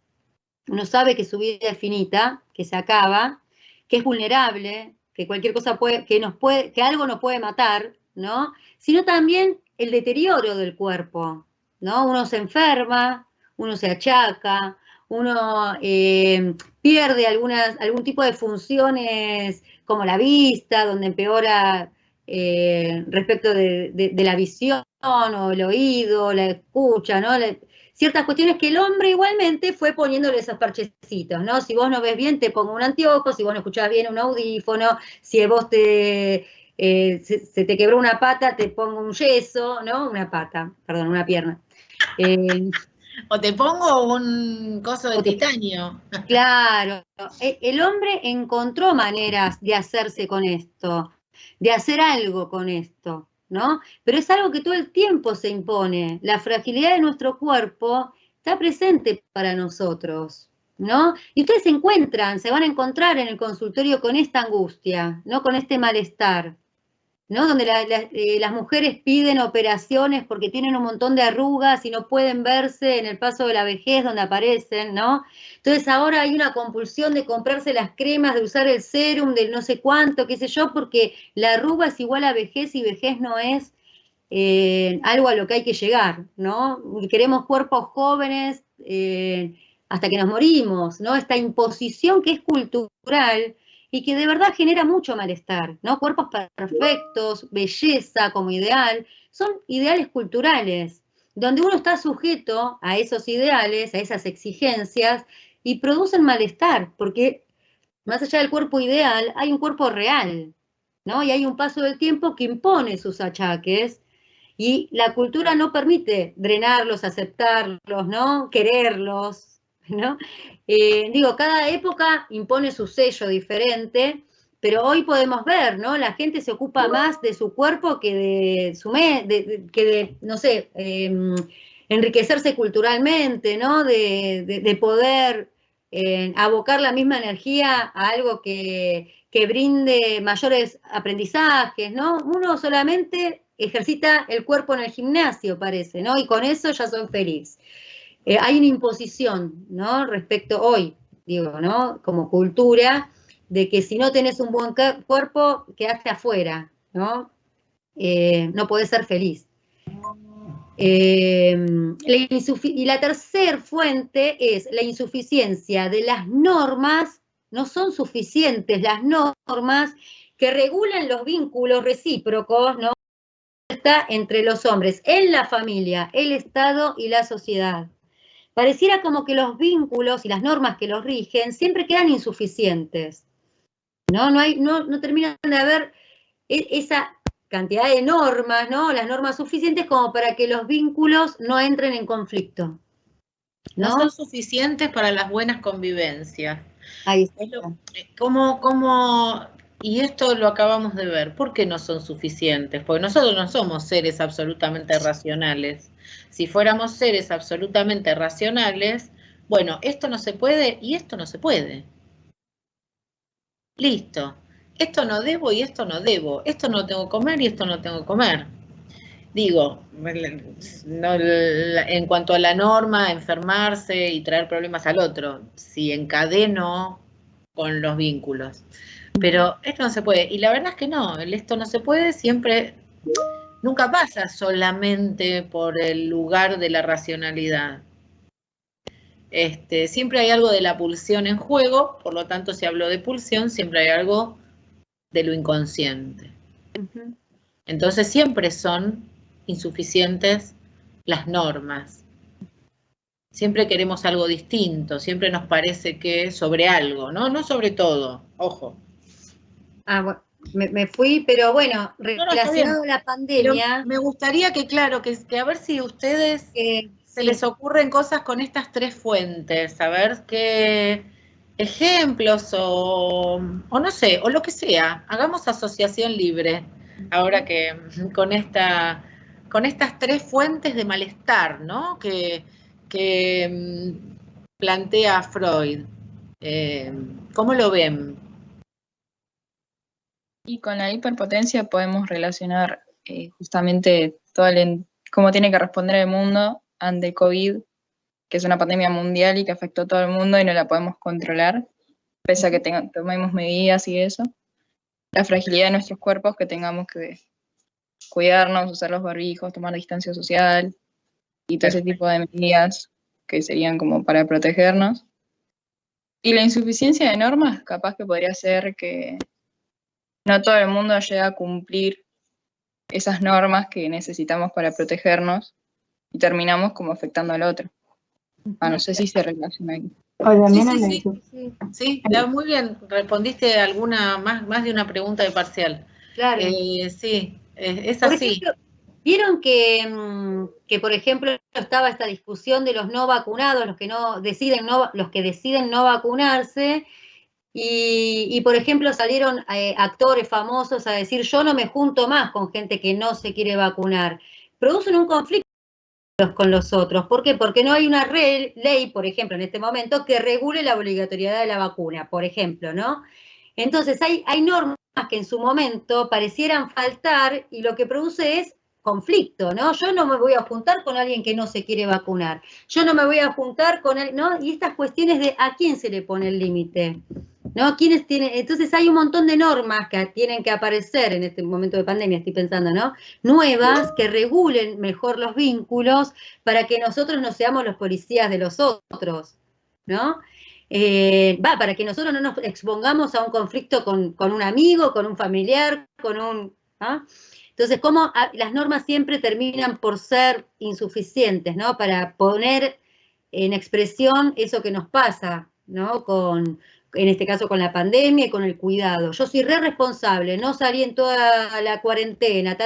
Uno sabe que su vida es finita, que se acaba, que es vulnerable, que cualquier cosa que algo nos puede matar, ¿no? Sino también el deterioro del cuerpo, ¿no? Uno se enferma, uno se achaca, uno pierde algún tipo de funciones como la vista, donde empeora respecto de la visión o el oído, la escucha, ¿no? Ciertas cuestiones que el hombre igualmente fue poniéndole esos parchecitos, ¿no? Si vos no ves bien, te pongo un anteojo, si vos no escuchás bien, un audífono, si vos te se te quebró una pata, te pongo un yeso, ¿no? Una pierna. O te pongo un coso de titanio. Claro, el hombre encontró maneras de hacerse con esto, de hacer algo con esto, ¿no? Pero es algo que todo el tiempo se impone. La fragilidad de nuestro cuerpo está presente para nosotros, ¿no? Y ustedes se van a encontrar en el consultorio con esta angustia, ¿no? Con este malestar, ¿no? Donde las mujeres piden operaciones porque tienen un montón de arrugas y no pueden verse en el paso de la vejez donde aparecen, ¿no? Entonces ahora hay una compulsión de comprarse las cremas, de usar el serum, del no sé cuánto, qué sé yo, porque la arruga es igual a vejez y vejez no es algo a lo que hay que llegar, ¿no? Queremos cuerpos jóvenes hasta que nos morimos, ¿no? Esta imposición que es cultural y que de verdad genera mucho malestar, ¿no? Cuerpos perfectos, belleza como ideal, son ideales culturales, donde uno está sujeto a esos ideales, a esas exigencias, y producen malestar, porque más allá del cuerpo ideal, hay un cuerpo real, ¿no? Y hay un paso del tiempo que impone sus achaques, y la cultura no permite drenarlos, aceptarlos, ¿no? Quererlos, ¿no? Cada época impone su sello diferente, pero hoy podemos ver, ¿no? La gente se ocupa más de su cuerpo que de su no sé, enriquecerse culturalmente, ¿no? De poder abocar la misma energía a algo que brinde mayores aprendizajes, ¿no? Uno solamente ejercita el cuerpo en el gimnasio, parece, ¿no? Y con eso ya soy feliz. Hay una imposición, ¿no? Respecto hoy, digo, ¿no? Como cultura, de que si no tenés un buen cuerpo, quedaste afuera, ¿no? No podés ser feliz. Y la tercera fuente es la insuficiencia de las normas. No son suficientes las normas que regulan los vínculos recíprocos, ¿no? Entre los hombres, en la familia, el Estado y la sociedad. Pareciera como que los vínculos y las normas que los rigen siempre quedan insuficientes, ¿no? No terminan de haber esa cantidad de normas, ¿no? Las normas suficientes como para que los vínculos no entren en conflicto, ¿no? No son suficientes para las buenas convivencias. Ahí está. Y esto lo acabamos de ver. ¿Por qué no son suficientes? Porque nosotros no somos seres absolutamente racionales. Si fuéramos seres absolutamente racionales, bueno, esto no se puede y esto no se puede. Listo. Esto no debo y esto no debo. Esto no tengo que comer y esto no tengo que comer. Digo, en cuanto a la norma, enfermarse y traer problemas al otro, si encadeno con los vínculos. Pero esto no se puede. Y la verdad es que no, esto no se puede siempre, nunca pasa solamente por el lugar de la racionalidad. Siempre hay algo de la pulsión en juego, por lo tanto, si hablo de pulsión, siempre hay algo de lo inconsciente. Entonces siempre son insuficientes las normas. Siempre queremos algo distinto, siempre nos parece que sobre algo, ¿no? No sobre todo, ojo. Bueno, me fui, pero bueno, relacionado a la pandemia. Pero me gustaría que, claro, que a ver si ustedes se les ocurren cosas con estas tres fuentes, a ver qué ejemplos o no sé, o lo que sea. Hagamos asociación libre, ahora que con estas tres fuentes de malestar, ¿no? Que plantea Freud. ¿Cómo lo ven? Y con la hiperpotencia podemos relacionar justamente cómo tiene que responder el mundo ante COVID, que es una pandemia mundial y que afectó a todo el mundo y no la podemos controlar, pese a que tomemos medidas y eso. La fragilidad de nuestros cuerpos, que tengamos que cuidarnos, usar los barbijos, tomar distancia social y todo ese tipo de medidas que serían como para protegernos. Y la insuficiencia de normas, capaz que podría ser que no todo el mundo llega a cumplir esas normas que necesitamos para protegernos y terminamos como afectando al otro. No sé si se relaciona ahí. Sí, muy bien, respondiste alguna más de una pregunta de parcial. Claro. Sí, es Por así. ejemplo, vieron que, por ejemplo, estaba esta discusión de los no vacunados, los que deciden no vacunarse, y por ejemplo salieron actores famosos a decir yo no me junto más con gente que no se quiere vacunar. Producen un conflicto con los otros. ¿Por qué? Porque no hay una ley, por ejemplo, en este momento, que regule la obligatoriedad de la vacuna, por ejemplo, ¿no? Entonces hay normas que en su momento parecieran faltar y lo que produce es conflicto, ¿no? Yo no me voy a juntar con alguien que no se quiere vacunar. Yo no me voy a juntar con él, ¿no? Y estas cuestiones de a quién se le pone el límite, ¿no? ¿Quiénes tienen? Entonces hay un montón de normas que tienen que aparecer en este momento de pandemia, estoy pensando, ¿no? Nuevas que regulen mejor los vínculos para que nosotros no seamos los policías de los otros, ¿no? Para que nosotros no nos expongamos a un conflicto con un amigo, con un familiar, ¿no? Entonces, cómo las normas siempre terminan por ser insuficientes, ¿no? Para poner en expresión eso que nos pasa, ¿no? En este caso con la pandemia y con el cuidado. Yo soy re responsable, no salí en toda la cuarentena,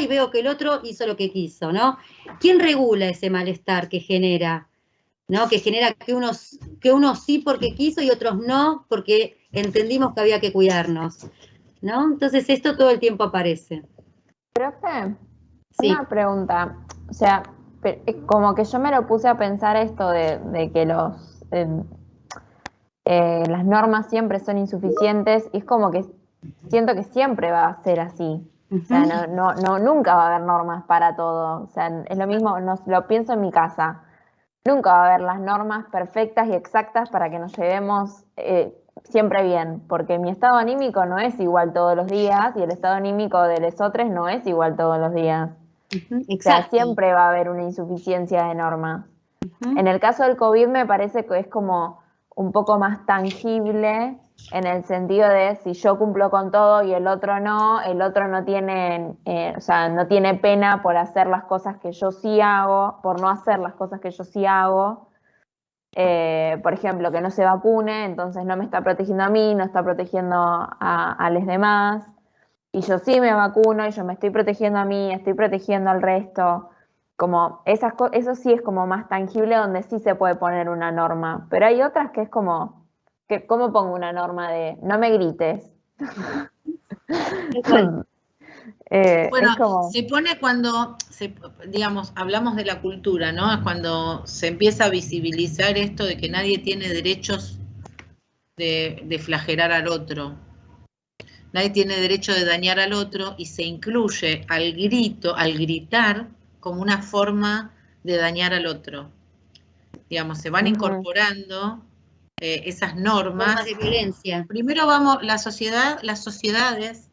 y veo que el otro hizo lo que quiso, ¿no? ¿Quién regula ese malestar que genera? ¿No? Que genera que unos sí porque quiso y otros no porque entendimos que había que cuidarnos, ¿no? Entonces esto todo el tiempo aparece. Profe, Sí. una pregunta, o sea, como que yo me lo puse a pensar esto de que las normas siempre son insuficientes y es como que siento que siempre va a ser así. O sea, nunca va a haber normas para todo. O sea, es lo mismo, lo pienso en mi casa. Nunca va a haber las normas perfectas y exactas para que nos llevemos siempre bien, porque mi estado anímico no es igual todos los días y el estado anímico de los otros no es igual todos los días. Exacto. O sea, siempre va a haber una insuficiencia de normas. En el caso del COVID me parece que es como un poco más tangible en el sentido de si yo cumplo con todo y el otro no tiene, o sea, no tiene pena por hacer las cosas que yo sí hago, por no hacer las cosas que yo sí hago. Por ejemplo, que no se vacune, entonces no me está protegiendo a mí, no está protegiendo a los demás. Y yo sí me vacuno y yo me estoy protegiendo a mí, estoy protegiendo al resto. Como eso sí es como más tangible donde sí se puede poner una norma. Pero hay otras que es como, ¿cómo pongo una norma de no me grites? Bueno, es como... se pone cuando, digamos, hablamos de la cultura, ¿no? Es cuando se empieza a visibilizar esto de que nadie tiene derechos de flagelar al otro. Nadie tiene derecho de dañar al otro y se incluye al gritar, como una forma de dañar al otro. Digamos, se van incorporando esas normas. Formas de violencia. Primero las sociedades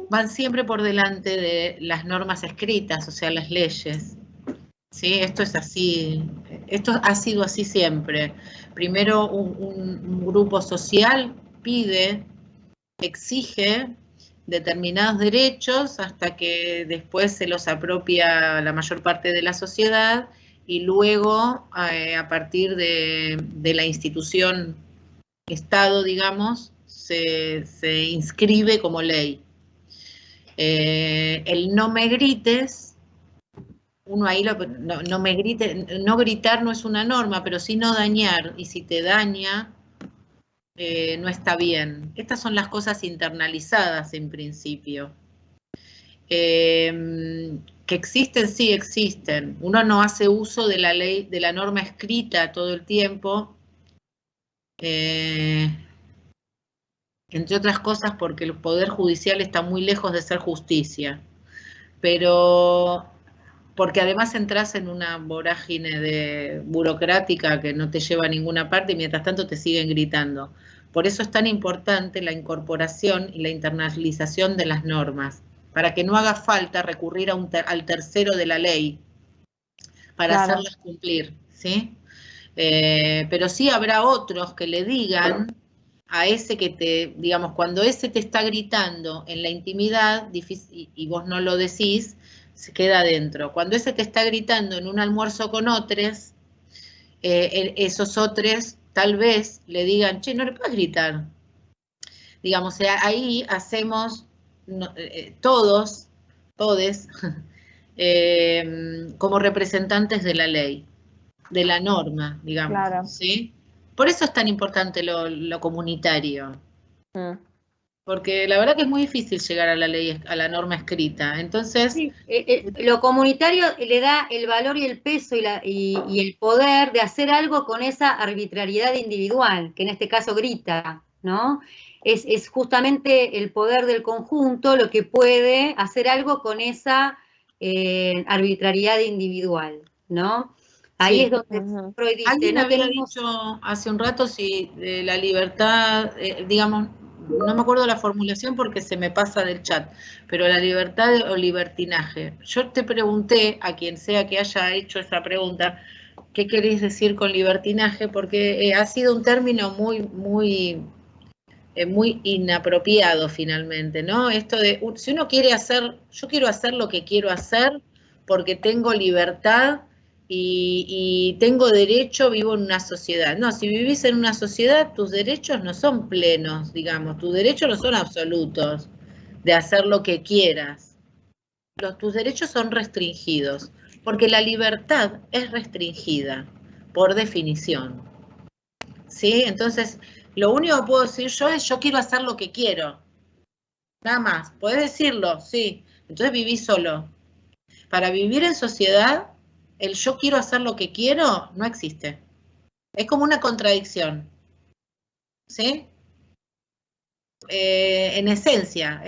van siempre por delante de las normas escritas, o sea, las leyes. ¿Sí? Esto es así, esto ha sido así siempre. Primero un grupo social exige determinados derechos hasta que después se los apropia la mayor parte de la sociedad y luego a partir de la institución Estado, digamos, se inscribe como ley. El no me grites, uno ahí no gritar no es una norma, pero sí no dañar, y si te daña, no está bien. Estas son las cosas internalizadas en principio. Que existen, sí existen. Uno no hace uso de la ley, de la norma escrita todo el tiempo, entre otras cosas porque el Poder Judicial está muy lejos de ser justicia, pero porque además entras en una vorágine burocrática que no te lleva a ninguna parte y mientras tanto te siguen gritando. Por eso es tan importante la incorporación y la internalización de las normas, para que no haga falta recurrir al tercero de la ley para hacerlas cumplir, ¿sí? Pero sí habrá otros que le digan a ese que digamos, cuando ese te está gritando en la intimidad y vos no lo decís, se queda adentro. Cuando ese te está gritando en un almuerzo con otros, esos otros tal vez le digan, che, no le puedes gritar. Digamos, ahí hacemos todos, como representantes de la ley, de la norma, digamos, Claro. ¿sí? Por eso es tan importante lo comunitario. Porque la verdad que es muy difícil llegar a la ley, a la norma escrita. Entonces, sí, lo comunitario le da el valor y el peso y el poder de hacer algo con esa arbitrariedad individual, que en este caso grita, ¿no? Es justamente el poder del conjunto lo que puede hacer algo con esa arbitrariedad individual, ¿no? Ahí sí. Es donde Freud dice, Alguien no había tenemos... dicho hace un rato si la libertad, digamos, no me acuerdo la formulación porque se me pasa del chat, pero la libertad o libertinaje. Yo te pregunté a quien sea que haya hecho esa pregunta, ¿qué queréis decir con libertinaje? Porque ha sido un término muy inapropiado finalmente, ¿no? Esto de, si uno quiere hacer, yo quiero hacer lo que quiero hacer porque tengo libertad y tengo derecho, vivo en una sociedad. No, si vivís en una sociedad, tus derechos no son plenos, digamos, tus derechos no son absolutos de hacer lo que quieras. Tus derechos son restringidos, porque la libertad es restringida, por definición. ¿Sí? Entonces, lo único que puedo decir yo es, yo quiero hacer lo que quiero. Nada más, podés decirlo, sí. Entonces viví solo. Para vivir en sociedad, el yo quiero hacer lo que quiero no existe. Es como una contradicción. ¿Sí? En esencia.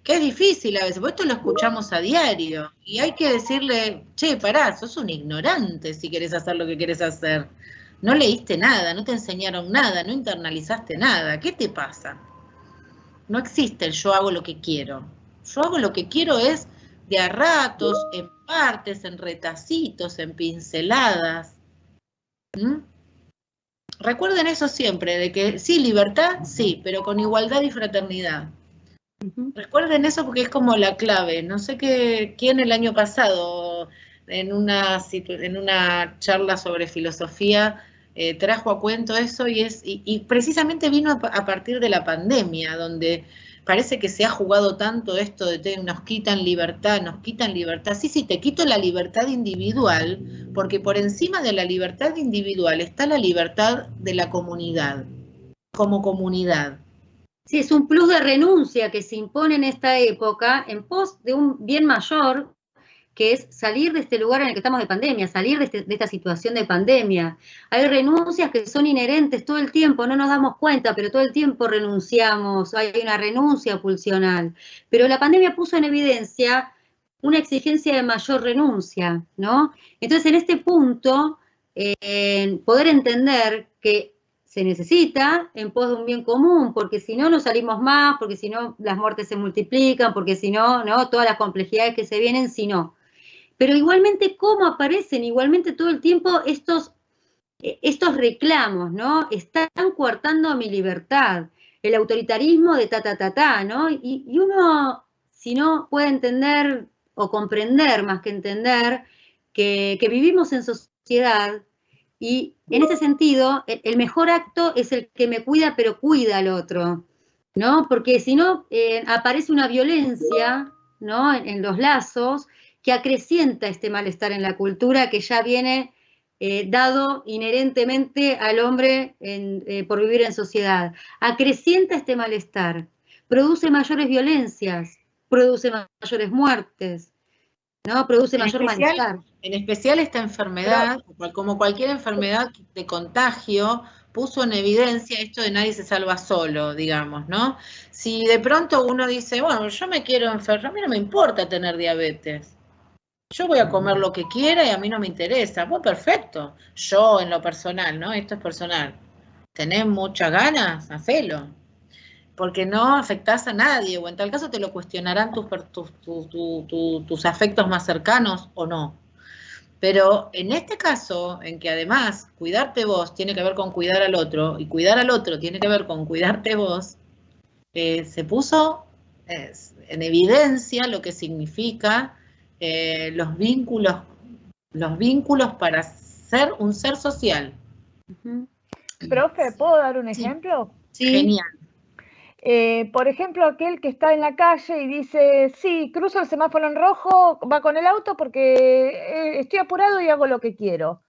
Que es difícil a veces, porque esto lo escuchamos a diario. Y hay que decirle, che, pará, sos un ignorante si querés hacer lo que querés hacer. No leíste nada, no te enseñaron nada, no internalizaste nada. ¿Qué te pasa? No existe el yo hago lo que quiero. Yo hago lo que quiero es de a ratos, en partes, en retacitos, en pinceladas. Recuerden eso siempre, de que sí, libertad, sí, pero con igualdad y fraternidad. Recuerden eso porque es como la clave. No sé quién el año pasado, en una charla sobre filosofía, trajo a cuento eso y precisamente vino a partir de la pandemia, donde parece que se ha jugado tanto esto de nos quitan libertad. Sí, te quito la libertad individual, porque por encima de la libertad individual está la libertad de la comunidad, como comunidad. Sí, es un plus de renuncia que se impone en esta época en pos de un bien mayor, que es salir de este lugar en el que estamos de pandemia, salir de esta situación de pandemia. Hay renuncias que son inherentes todo el tiempo, no nos damos cuenta, pero todo el tiempo renunciamos, hay una renuncia pulsional. Pero la pandemia puso en evidencia una exigencia de mayor renuncia, ¿no? Entonces, en este punto, poder entender que se necesita en pos de un bien común, porque si no, no salimos más, porque si no, las muertes se multiplican, porque si no, todas las complejidades que se vienen, si no. Pero igualmente, ¿cómo aparecen? Igualmente todo el tiempo estos reclamos, ¿no? Están coartando mi libertad, el autoritarismo de ¿no? Y uno, si no puede entender o comprender, más que entender, que vivimos en sociedad. Y en ese sentido, el mejor acto es el que me cuida, pero cuida al otro, ¿no? Porque si no, aparece una violencia, ¿no? En los lazos, que acrecienta este malestar en la cultura que ya viene dado inherentemente al hombre por vivir en sociedad. Acrecienta este malestar, produce mayores violencias, produce mayores muertes, ¿no? Produce mayor malestar. En especial esta enfermedad, como cualquier enfermedad de contagio, puso en evidencia esto de nadie se salva solo, digamos, ¿no? Si de pronto uno dice, bueno, yo me quiero enfermar, a mí no me importa tener diabetes. Yo voy a comer lo que quiera y a mí no me interesa. Pues perfecto. Yo en lo personal, ¿no? Esto es personal. ¿Tenés muchas ganas? Hacelo. Porque no afectás a nadie, o en tal caso te lo cuestionarán tus afectos más cercanos o no. Pero en este caso, en que además cuidarte vos tiene que ver con cuidar al otro, y cuidar al otro tiene que ver con cuidarte vos, se puso en evidencia lo que significa los vínculos para ser un ser social. Profe, ¿puedo dar un ejemplo? Sí. Genial. Por ejemplo, aquel que está en la calle y dice, sí, cruzo el semáforo en rojo, va con el auto porque estoy apurado y hago lo que quiero.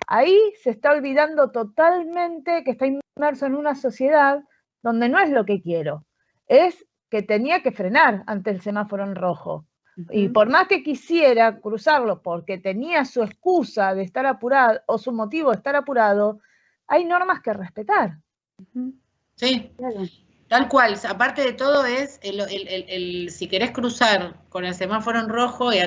Ahí se está olvidando totalmente que está inmerso en una sociedad donde no es lo que quiero, es que tenía que frenar ante el semáforo en rojo. Y por más que quisiera cruzarlo porque tenía su excusa de estar apurado o su motivo de estar apurado, hay normas que respetar. Sí, tal cual. Aparte de todo es, si querés cruzar con el semáforo en rojo y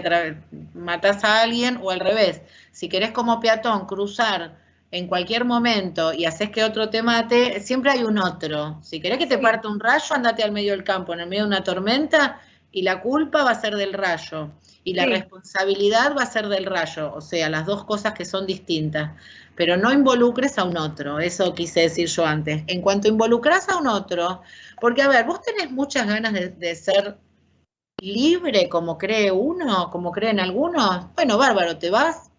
matás a alguien, o al revés, si querés como peatón cruzar en cualquier momento y haces que otro te mate, siempre hay un otro. Si querés que te parta un rayo, andate al medio del campo, en el medio de una tormenta, y la culpa va a ser del rayo, y la responsabilidad va a ser del rayo, o sea, las dos cosas que son distintas. Pero no involucres a un otro, eso quise decir yo antes. En cuanto involucras a un otro, porque a ver, vos tenés muchas ganas de ser libre, como cree uno, como creen algunos, bueno, bárbaro, te vas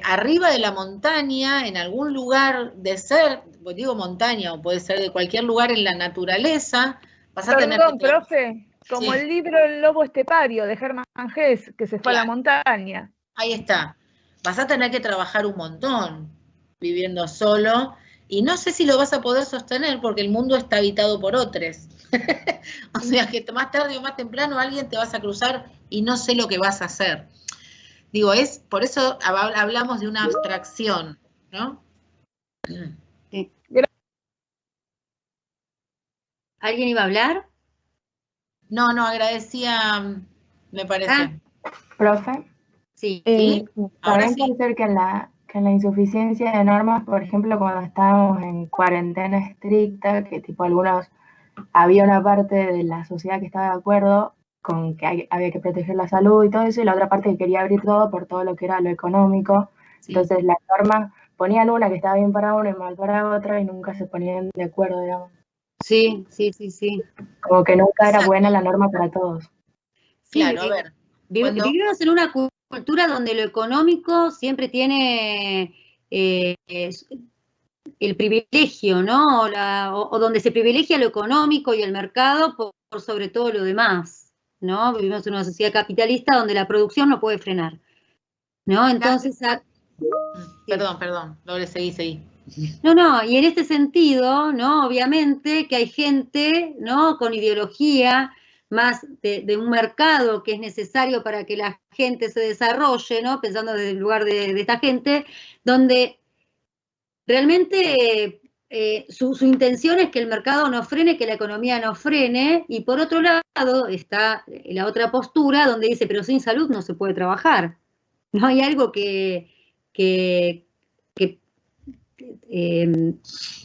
arriba de la montaña, en algún lugar de ser, digo montaña, o puede ser de cualquier lugar en la naturaleza, vas a tener que... profe, como el libro El lobo estepario de Hermann Hesse, que se fue a la montaña. Ahí está. Vas a tener que trabajar un montón viviendo solo, y no sé si lo vas a poder sostener porque el mundo está habitado por otros. O sea que más tarde o más temprano alguien te vas a cruzar y no sé lo que vas a hacer. Digo, por eso hablamos de una abstracción, ¿no? Sí. ¿Alguien iba a hablar? No, agradecía, me parece. Profe. Sí. También puede ser que en la insuficiencia de normas, por ejemplo, cuando estábamos en cuarentena estricta, que tipo había una parte de la sociedad que estaba de acuerdo con que había que proteger la salud y todo eso, y la otra parte que quería abrir todo por todo lo que era lo económico. Sí. Entonces las normas ponían una que estaba bien para una y mal para otra, y nunca se ponían de acuerdo, digamos. Sí. Como que nunca era buena la norma para todos. Sí, claro, a ver. Vivimos en una cultura donde lo económico siempre tiene el privilegio, ¿no? O donde se privilegia lo económico y el mercado por sobre todo lo demás, ¿no? Vivimos en una sociedad capitalista donde la producción no puede frenar, ¿no? Entonces... Perdón, Lore, seguí. No, y en este sentido, ¿no? Obviamente que hay gente, ¿no? Con ideología más de un mercado que es necesario para que la gente se desarrolle, ¿no? Pensando desde el lugar de esta gente, donde realmente su intención es que el mercado no frene, que la economía no frene, y por otro lado está la otra postura donde dice, pero sin salud no se puede trabajar. No hay algo que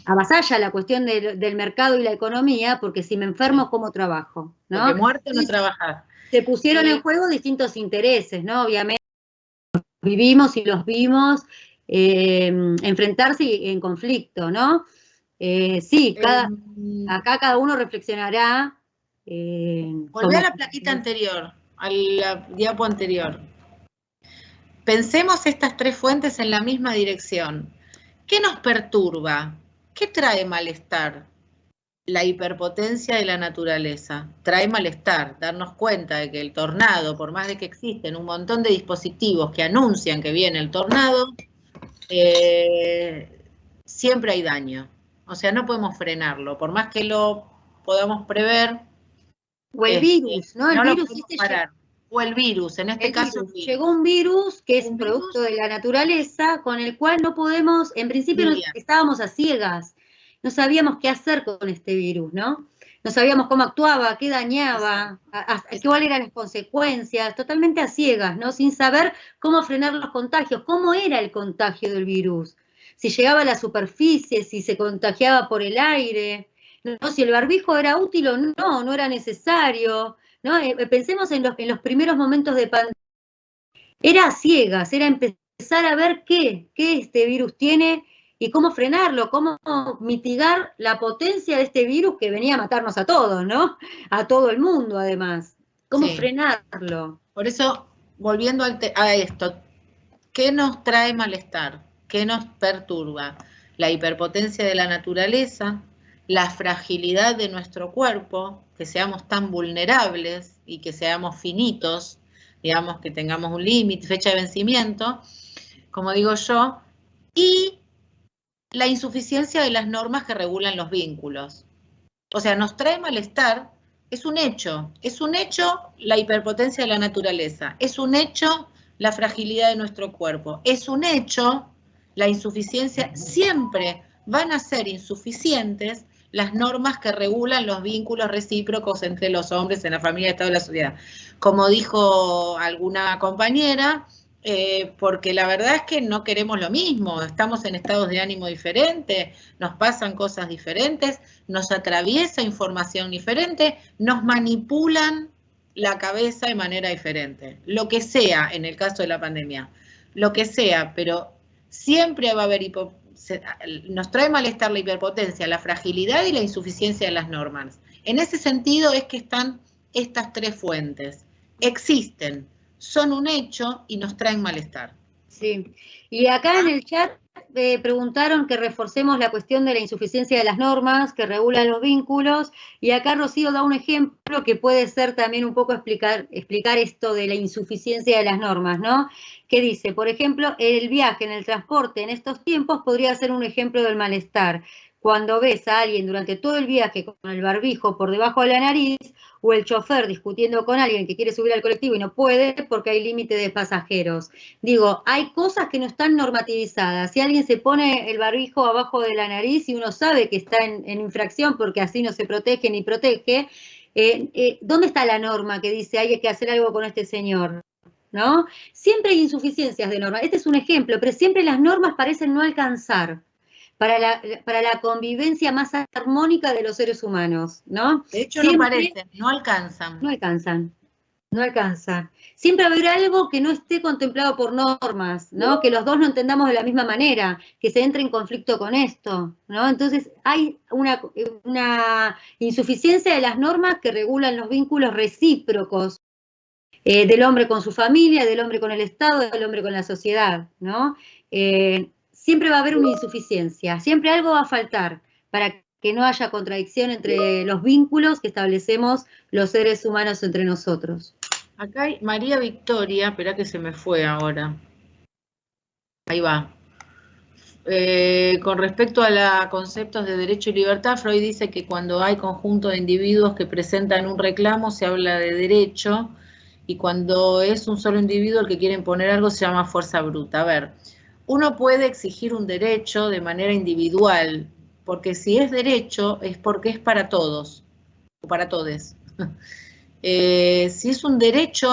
avasalla la cuestión del mercado y la economía, porque si me enfermo, ¿cómo trabajo? ¿No? Porque muerto no trabajar. Se pusieron en juego distintos intereses, ¿no? Obviamente vivimos y los vimos enfrentarse en conflicto, ¿no? Sí, acá cada uno reflexionará. Volví a la plaquita anterior, a la diapo anterior. Pensemos estas tres fuentes en la misma dirección. ¿Qué nos perturba? ¿Qué trae malestar? La hiperpotencia de la naturaleza. Trae malestar, darnos cuenta de que el tornado, por más de que existen un montón de dispositivos que anuncian que viene el tornado, siempre hay daño. O sea, no podemos frenarlo, por más que lo podamos prever. O el virus, ¿no? El virus lo podemos parar. O el virus, en este caso. Llegó un virus que es un producto de la naturaleza, con el cual no podemos, en principio estábamos a ciegas, no sabíamos qué hacer con este virus, ¿no? No sabíamos cómo actuaba, qué dañaba, cuáles eran las consecuencias, totalmente a ciegas, ¿no? Sin saber cómo frenar los contagios, cómo era el contagio del virus, si llegaba a la superficie, si se contagiaba por el aire, ¿no? Si el barbijo era útil o no era necesario, ¿no? Pensemos en los primeros momentos de pandemia. Era a ciegas, era empezar a ver qué este virus tiene y cómo frenarlo, cómo mitigar la potencia de este virus que venía a matarnos a todos, ¿no? A todo el mundo, además. ¿Cómo frenarlo? Por eso, volviendo a esto, ¿qué nos trae malestar? ¿Qué nos perturba? La hiperpotencia de la naturaleza, la fragilidad de nuestro cuerpo, que seamos tan vulnerables y que seamos finitos, digamos que tengamos un límite, fecha de vencimiento, como digo yo, y la insuficiencia de las normas que regulan los vínculos. O sea, nos trae malestar, es un hecho la hiperpotencia de la naturaleza, es un hecho la fragilidad de nuestro cuerpo, es un hecho la insuficiencia, siempre van a ser insuficientes las normas que regulan los vínculos recíprocos entre los hombres en la familia, el Estado y la sociedad. Como dijo alguna compañera, porque la verdad es que no queremos lo mismo, estamos en estados de ánimo diferentes, nos pasan cosas diferentes, nos atraviesa información diferente, nos manipulan la cabeza de manera diferente. Lo que sea, en el caso de la pandemia, lo que sea, pero siempre va a haber nos trae malestar la hiperpotencia, la fragilidad y la insuficiencia de las normas. En ese sentido es que están estas tres fuentes. Existen, son un hecho y nos traen malestar. Sí, y acá en el chat preguntaron que reforcemos la cuestión de la insuficiencia de las normas que regulan los vínculos, y acá Rocío da un ejemplo que puede ser también un poco explicar esto de la insuficiencia de las normas, ¿no? Que dice, por ejemplo, el viaje en el transporte en estos tiempos podría ser un ejemplo del malestar. Cuando ves a alguien durante todo el viaje con el barbijo por debajo de la nariz, o el chofer discutiendo con alguien que quiere subir al colectivo y no puede porque hay límite de pasajeros. Digo, hay cosas que no están normativizadas. Si alguien se pone el barbijo abajo de la nariz y uno sabe que está en infracción porque así no se protege ni protege, ¿dónde está la norma que dice hay que hacer algo con este señor? ¿No? Siempre hay insuficiencias de normas. Este es un ejemplo, pero siempre las normas parecen no alcanzar para la convivencia más armónica de los seres humanos, ¿no? De hecho, siempre, no parecen, no alcanzan. No alcanzan. Siempre va a haber algo que no esté contemplado por normas, ¿no? Que los dos no entendamos de la misma manera, que se entre en conflicto con esto, ¿no? Entonces hay una insuficiencia de las normas que regulan los vínculos recíprocos del hombre con su familia, del hombre con el Estado, del hombre con la sociedad, ¿no? Siempre va a haber una insuficiencia, siempre algo va a faltar para que no haya contradicción entre los vínculos que establecemos los seres humanos entre nosotros. Acá hay María Victoria, espera que se me fue ahora. Ahí va. Con respecto a los conceptos de derecho y libertad, Freud dice que cuando hay conjunto de individuos que presentan un reclamo se habla de derecho, y cuando es un solo individuo el que quiere imponer algo se llama fuerza bruta. A ver, uno puede exigir un derecho de manera individual, porque si es derecho es porque es para todos, o para todes. Si es un derecho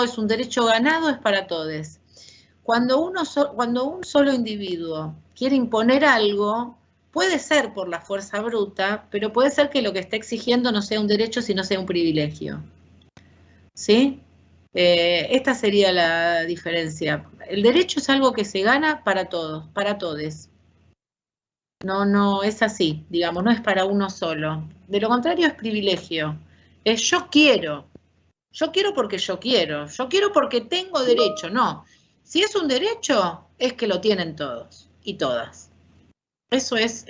ganado, es para todos. Cuando un solo individuo quiere imponer algo, puede ser por la fuerza bruta, pero puede ser que lo que está exigiendo no sea un derecho, sino sea un privilegio. ¿Sí? Esta sería la diferencia. El derecho es algo que se gana para todos, para todes. No es así, digamos, no es para uno solo. De lo contrario es privilegio. Es yo quiero porque yo quiero porque tengo derecho. No, si es un derecho, es que lo tienen todos y todas. Eso es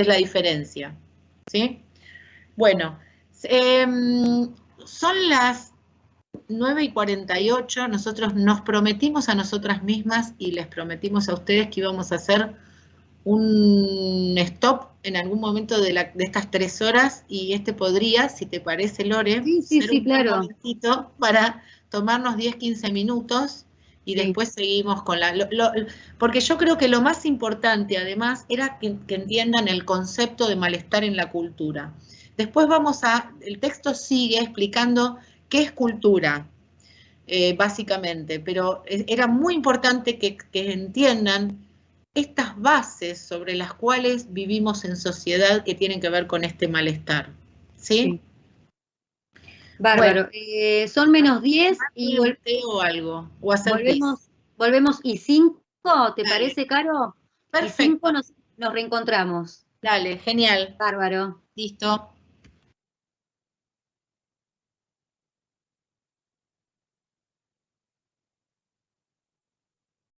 la diferencia, ¿sí? Bueno, son las 9:48, nosotros nos prometimos a nosotras mismas y les prometimos a ustedes que íbamos a hacer un stop en algún momento de estas 3 horas, y podría, si te parece, Lore, ser un momentito para tomarnos 10-15 minutos y después seguimos con porque yo creo que lo más importante además era que entiendan el concepto de malestar en la cultura. Después el texto sigue explicando qué es cultura, básicamente, pero era muy importante que entiendan estas bases sobre las cuales vivimos en sociedad que tienen que ver con este malestar. ¿Sí? Bárbaro. Bueno, son -10 y o algo. O volvemos y 5, ¿te Dale. parece, Caro? Perfecto. Y 5 nos reencontramos. Dale, genial. Bárbaro. Listo.